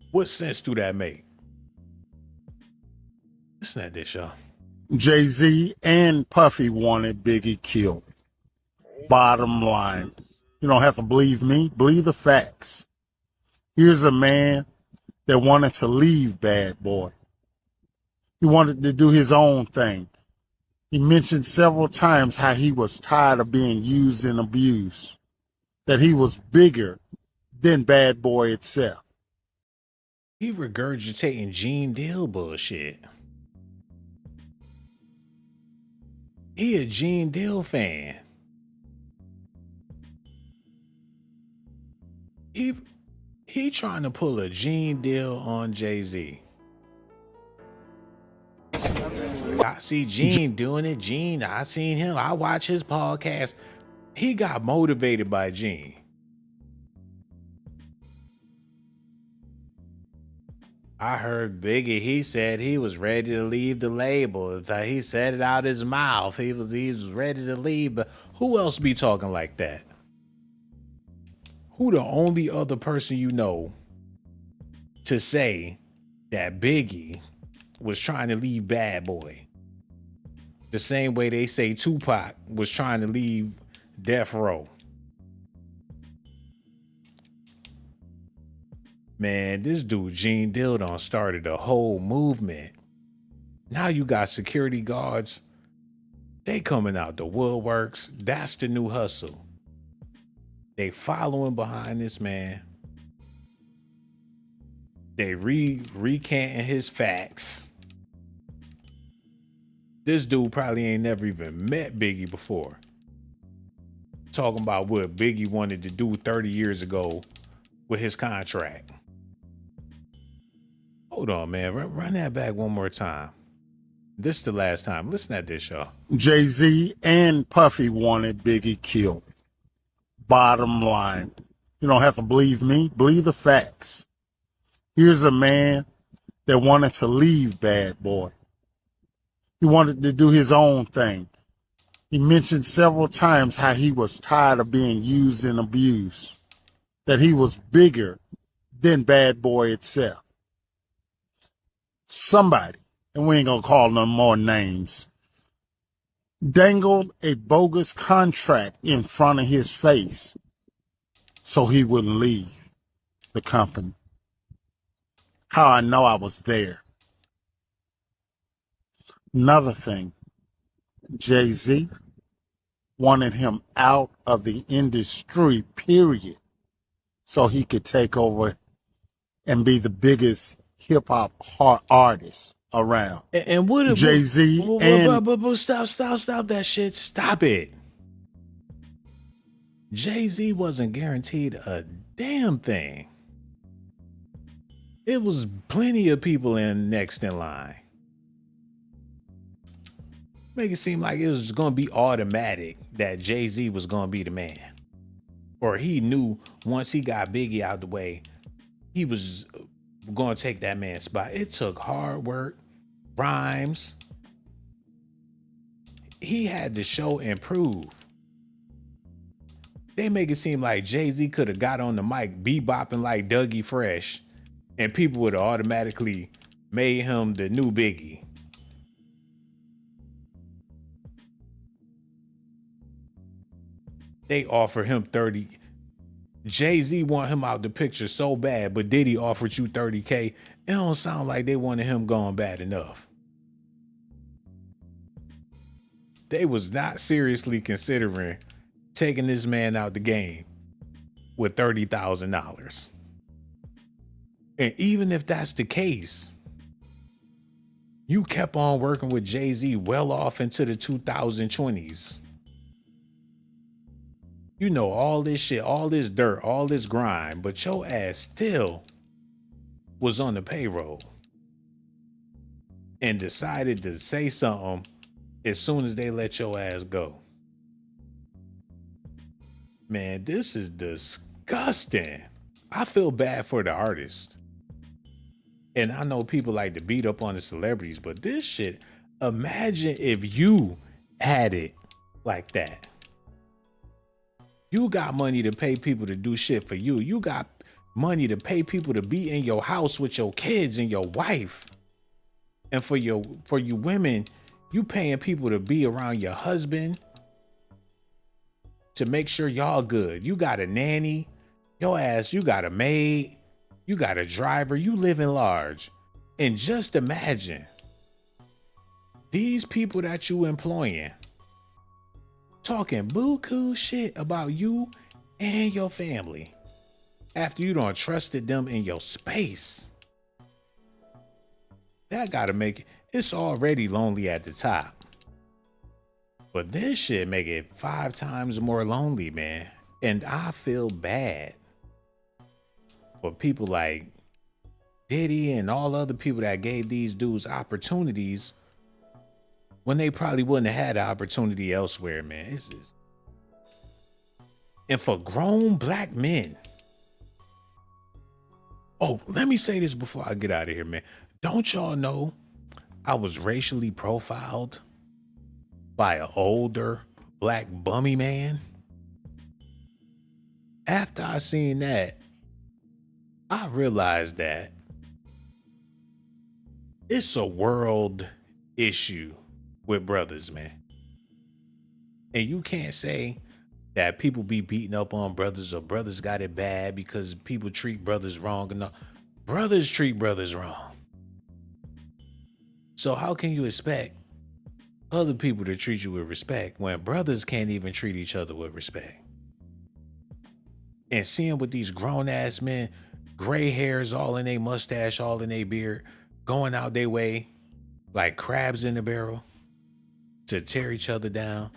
What sense do that make? Listen to this, y'all. Jay-Z and Puffy wanted Biggie killed. Bottom line. You don't have to believe me. Believe the facts. Here's a man that wanted to leave Bad Boy. He wanted to do his own thing. He mentioned several times how he was tired of being used and abused, that he was bigger than Bad Boy itself. He regurgitating Gene Deal bullshit. He a Gene Deal fan. He trying to pull a Gene Deal on Jay-Z. I see Gene doing it. Gene, I seen him. I watch his podcast. He got motivated by Gene. I heard Biggie, he said he was ready to leave the label. He said it out his mouth. He was ready to leave. But who else be talking like that? Who the only other person you know to say that Biggie was trying to leave Bad Boy? The same way they say Tupac was trying to leave Death Row. Man, this dude Gene Deal done started a whole movement. Now you got security guards. They coming out the woodworks. That's the new hustle. They following behind this man. They recanting his facts. This dude probably ain't never even met Biggie before. talking about what Biggie wanted to do 30 years ago with his contract. Hold on, man. Run that back one more time. This is the last time. Listen at this, y'all. Jay-Z and Puffy wanted Biggie killed. Bottom line. You don't have to believe me. Believe the facts. Here's a man that wanted to leave Bad Boy. He wanted to do his own thing. He mentioned several times how he was tired of being used and abused, that he was bigger than Bad Boy itself. Somebody, and we ain't gonna call no more names, dangled a bogus contract in front of his face so he wouldn't leave the company. How I know I was there. Another thing, Jay-Z wanted him out of the industry, period, so he could take over and be the biggest hip-hop artist around. And what Jay-Z and... Stop that shit. Stop it. Jay-Z wasn't guaranteed a damn thing. It was plenty of people next in line. Make it seem like it was going to be automatic that Jay-Z was going to be the man. Or he knew once he got Biggie out the way, he was going to take that man's spot. It took hard work, rhymes. He had to show and prove. They make it seem like Jay-Z could have got on the mic bebopping like Dougie Fresh, and people would have automatically made him the new Biggie. They offer him 30. Jay-Z want him out the picture so bad, but Diddy offered you 30K. It don't sound like they wanted him gone bad enough. They was not seriously considering taking this man out the game with $30,000. And even if that's the case, you kept on working with Jay-Z well off into the 2020s. You know all this shit, all this dirt, all this grind, but your ass still was on the payroll and decided to say something as soon as they let your ass go. Man, this is disgusting. I feel bad for the artist. And I know people like to beat up on the celebrities, but this shit, imagine if you had it like that. You got money to pay people to do shit for you. You got money to pay people to be in your house with your kids and your wife. And for you women, you paying people to be around your husband to make sure y'all good. You got a nanny, your ass, you got a maid, you got a driver, you living large. And just imagine these people that you employing talking buku shit about you and your family after you done trusted them in your space. That gotta make it, it's already lonely at the top. But this shit make it 5 times more lonely, man. And I feel bad for people like Diddy and all other people that gave these dudes opportunities when they probably wouldn't have had the opportunity elsewhere, man. It's just... And for grown black men. Oh, let me say this before I get out of here, man. Don't y'all know I was racially profiled by an older black bummy man? After I seen that, I realized that it's a world issue with brothers, man. And you can't say that people be beating up on brothers or brothers got it bad because people treat brothers wrong. No, brothers treat brothers wrong. So how can you expect other people to treat you with respect when brothers can't even treat each other with respect? And seeing with these grown ass men, gray hairs all in their mustache, all in their beard, going out their way like crabs in the barrel to tear each other down.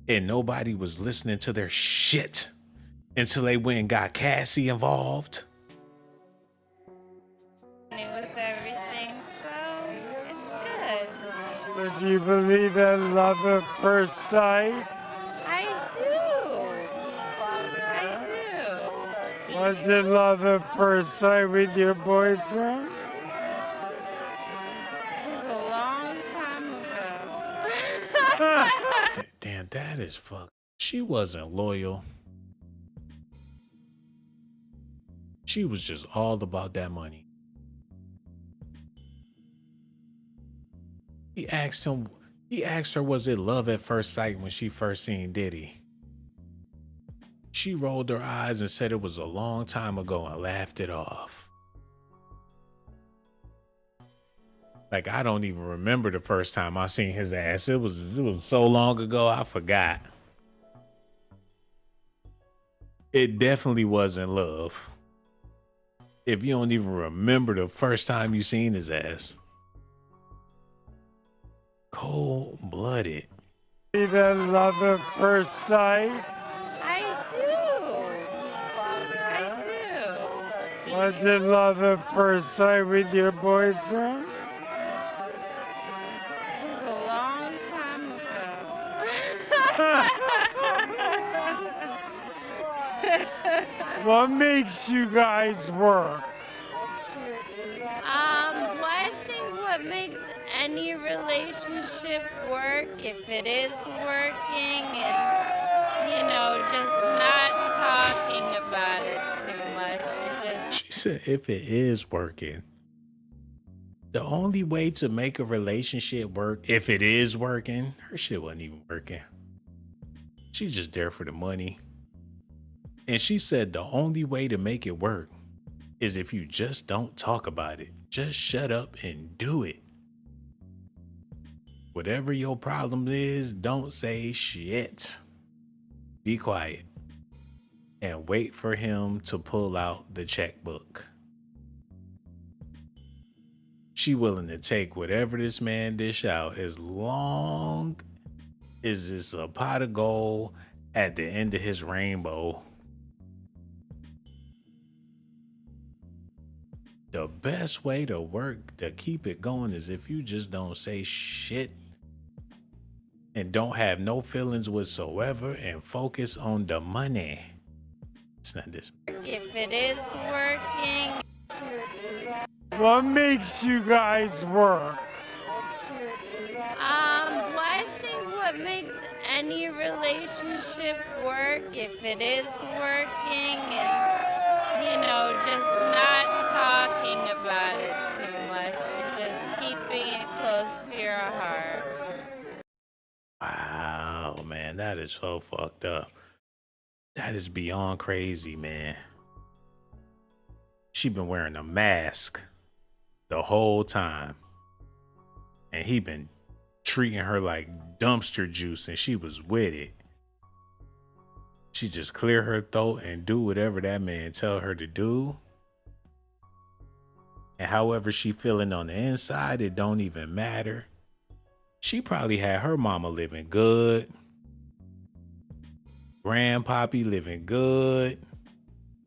and nobody was listening to their shit until they went and got Cassie involved. With everything, so it's good. So do you believe in love at first sight? I do. I do. Was it love at first sight with your boyfriend? It was a long time ago. Damn, that is fucked. She wasn't loyal. She was just all about that money. He asked her, was it love at first sight when she first seen Diddy? She rolled her eyes and said it was a long time ago and laughed it off. Like, I don't even remember the first time I seen his ass. It was so long ago, I forgot. It definitely wasn't love. If you don't even remember the first time you seen his ass. Cold-blooded. Believe in love at first sight? I do. I do. Was it love at first sight with your boyfriend? It was a long time ago. What makes you guys work? Well, I think what makes any relationship work, if it is working, is, just not talking about it too much. She said if it is working. The only way to make a relationship work, if it is working, her shit wasn't even working. She's just there for the money. And she said the only way to make it work is if you just don't talk about it. Just shut up and do it. Whatever your problem is, don't say shit. Be quiet. And wait for him to pull out the checkbook. She willing to take whatever this man dish out as long as it's a pot of gold at the end of his rainbow. The best way to work to keep it going is if you just don't say shit and don't have no feelings whatsoever and focus on the money. It's not this. If it is working. What makes you guys work? Well, I think what makes any relationship work, if it is working, is, just not talking about it too much and just keeping it close to your heart. Wow, man, that is so fucked up. That is beyond crazy, man. She been wearing a mask the whole time. And he been treating her like dumpster juice and she was with it. She just clear her throat and do whatever that man tell her to do. And however she feeling on the inside, it don't even matter. She probably had her mama living good. Grandpappy living good.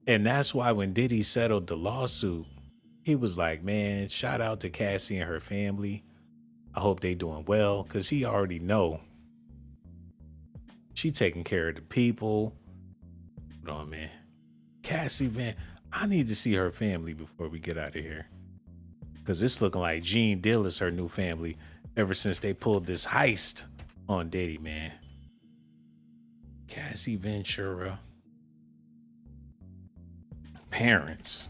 And that's why when Diddy settled the lawsuit, he was like, man, shout out to Cassie and her family. I hope they doing well, because he already know she taking care of the people. Hold on, man. Cassie, man, I need to see her family before we get out of here. Because it's looking like Gene Dill is her new family ever since they pulled this heist on Diddy, man. Cassie Ventura. Parents.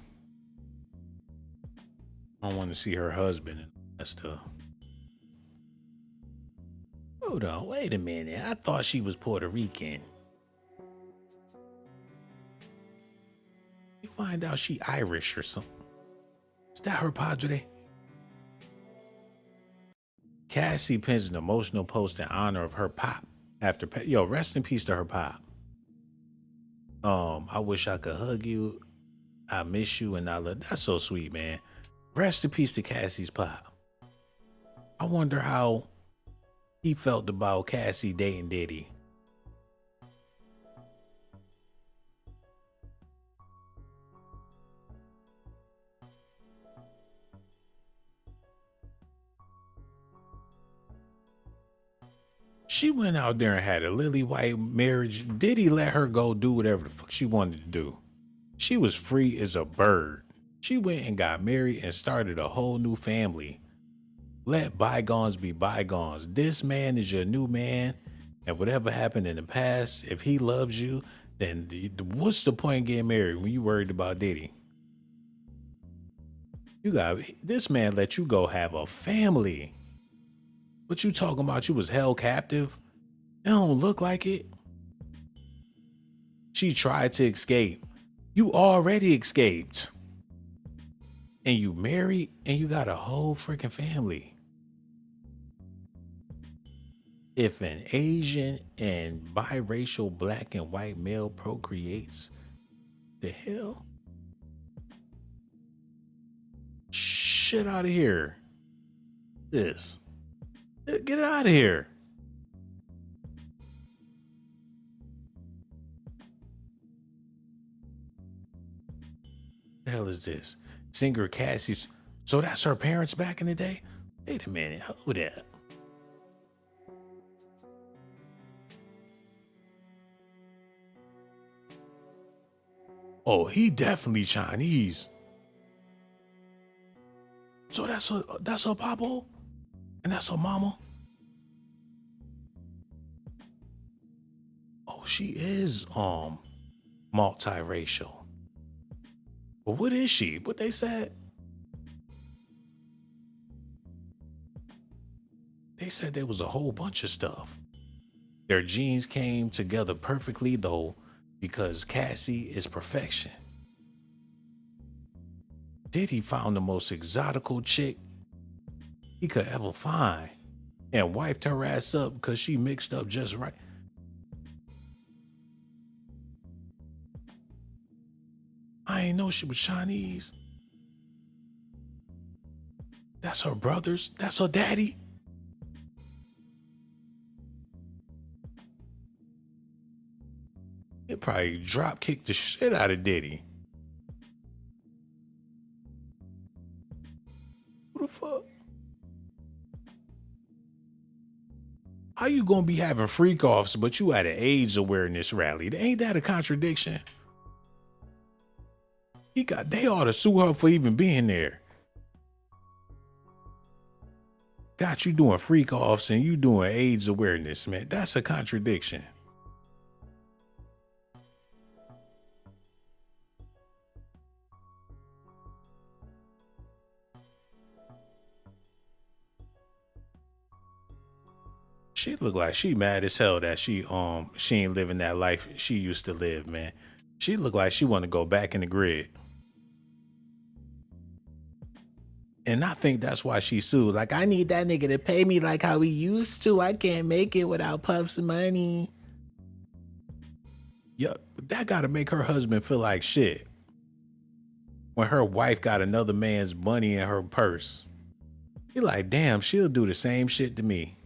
I don't want to see her husband and that stuff. Hold on, wait a minute. I thought she was Puerto Rican. You find out she Irish or something. Is that her padre? Cassie pins an emotional post in honor of her pop. Rest in peace to her pop. I wish I could hug you. I miss you and I love. That's so sweet, man. Rest in peace to Cassie's pop. I wonder how he felt about Cassie dating Diddy. She went out there and had a lily white marriage. Diddy let her go do whatever the fuck she wanted to do. She was free as a bird. She went and got married and started a whole new family. Let bygones be bygones. This man is your new man. And whatever happened in the past, if he loves you, then what's the point of getting married when you worried about Diddy? This man let you go have a family. What you talking about? You was held captive? It don't look like it. She tried to escape. You already escaped. And you married and you got a whole freaking family. If an Asian and biracial black and white male procreates, the hell? Shit out of here. Get it out of here. The hell is this? Singer Cassie's. So that's her parents back in the day? Wait a minute. Hold that. Oh, he definitely Chinese. So that's her papa? And that's her mama? Oh, she is multiracial. But what is she? What they said? They said there was a whole bunch of stuff. Their genes came together perfectly though, because Cassie is perfection. Diddy found the most exotical chick he could ever find and wiped her ass up because she mixed up just right. I ain't know she was Chinese. That's her brothers. That's her daddy. It probably drop kicked the shit out of Diddy. Who the fuck? How you gonna be having freak offs, but you at an AIDS awareness rally? Ain't that a contradiction? They ought to sue her for even being there. Got you doing freak offs and you doing AIDS awareness, man. That's a contradiction. She look like she mad as hell that she ain't living that life she used to live, man. She look like she want to go back in the grid. And I think that's why she sued. Like, I need that nigga to pay me like how he used to. I can't make it without Puff's money. Yeah, that gotta make her husband feel like shit. When her wife got another man's money in her purse. He like, damn, she'll do the same shit to me.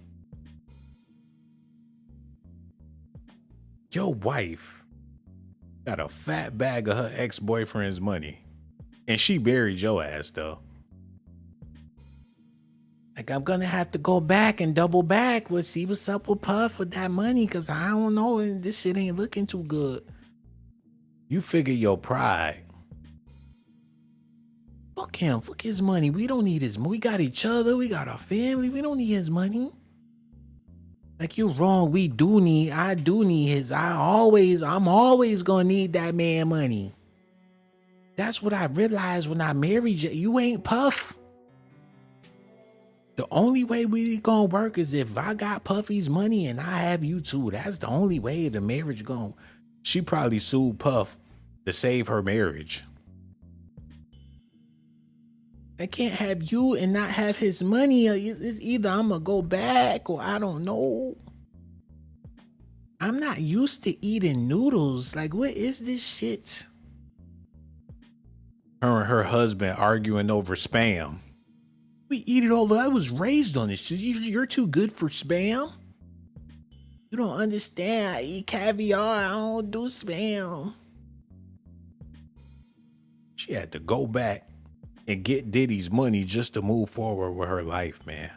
Your wife got a fat bag of her ex-boyfriend's money. And she buried your ass, though. Like, I'm gonna have to go back and double back. We'll see what's up with Puff with that money, because I don't know, and this shit ain't looking too good. You figure your pride. Fuck him. Fuck his money. We don't need his money. We got each other. We got our family. We don't need his money. Like, you're wrong. I do need his. I'm always gonna need that man money. That's what I realized when I married you. You ain't Puff. The only way we gonna work is if I got Puffy's money and I have you too. That's the only way the marriage gonna. She probably sued Puff to save her marriage. I can't have you and not have his money. It's either I'm gonna go back or I don't know. I'm not used to eating noodles. Like, what is this shit? Her and her husband arguing over Spam. We eat it all. I was raised on this. You're too good for Spam. You don't understand. I eat caviar. I don't do Spam. She had to go back and get Diddy's money just to move forward with her life, man.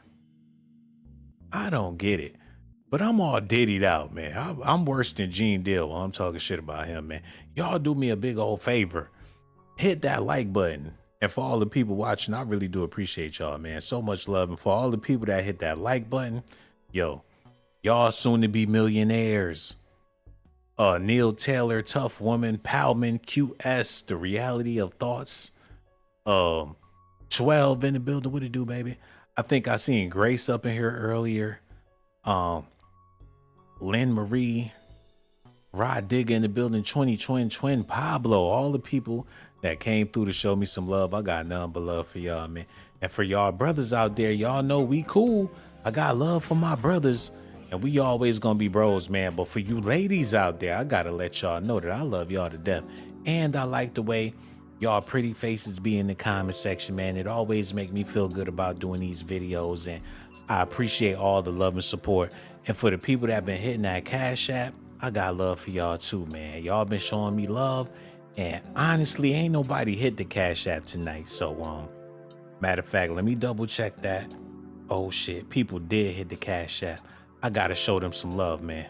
I don't get it. But I'm all diddied out, man. I'm worse than Gene Deal while I'm talking shit about him, man. Y'all do me a big old favor. Hit that like button. And for all the people watching, I really do appreciate y'all, man. So much love. And for all the people that hit that like button, yo, y'all soon to be millionaires. Neil Taylor, Tough Woman, Palman, QS, The Reality of Thoughts. 12 in the building. What it do, baby? I think I seen Grace up in here earlier. Lynn Marie, Rod Digger in the building, 20 Pablo, all the people that came through to show me some love. I got none but love for y'all, man. And for y'all brothers out there, y'all know we cool. I got love for my brothers, and we always gonna be bros, man. But for you ladies out there, I gotta let y'all know that I love y'all to death. And I like the way y'all pretty faces be in the comment section, man. It always make me feel good about doing these videos, and I appreciate all the love and support. And for the people that been hitting that Cash App, I got love for y'all too, man. Y'all been showing me love, and honestly, ain't nobody hit the Cash App tonight. So, matter of fact, let me double check that. Oh shit, people did hit the Cash App. I gotta show them some love, man.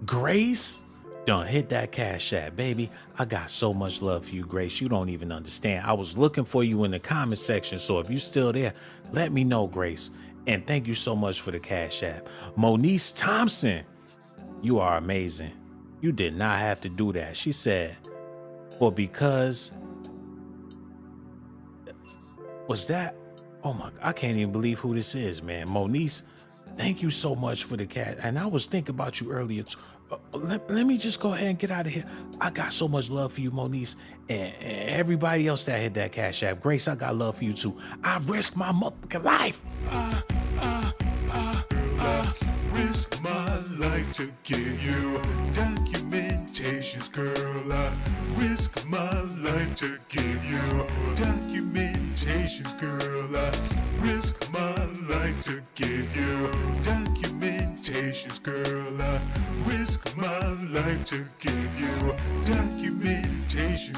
Grace done hit that Cash App, baby. I got so much love for you, Grace. You don't even understand. I was looking for you in the comment section, so if you still there, let me know, Grace. And thank you so much for the Cash App. Moniece Thompson, you are amazing. You did not have to do that. She said, well, because was that? Oh my, I can't even believe who this is, man. Moniece, thank you so much for the cash. And I was thinking about you earlier. Let me just go ahead and get out of here. I got so much love for you, Moniece, and everybody else that hit that Cash App. Grace, I got love for you too. I risk my motherfucking life. Risk my life to give you documentations, girl. I risk my life to give you documentations, girl. I risk my life to give you documentations, girl. I risk my life to give you documentations.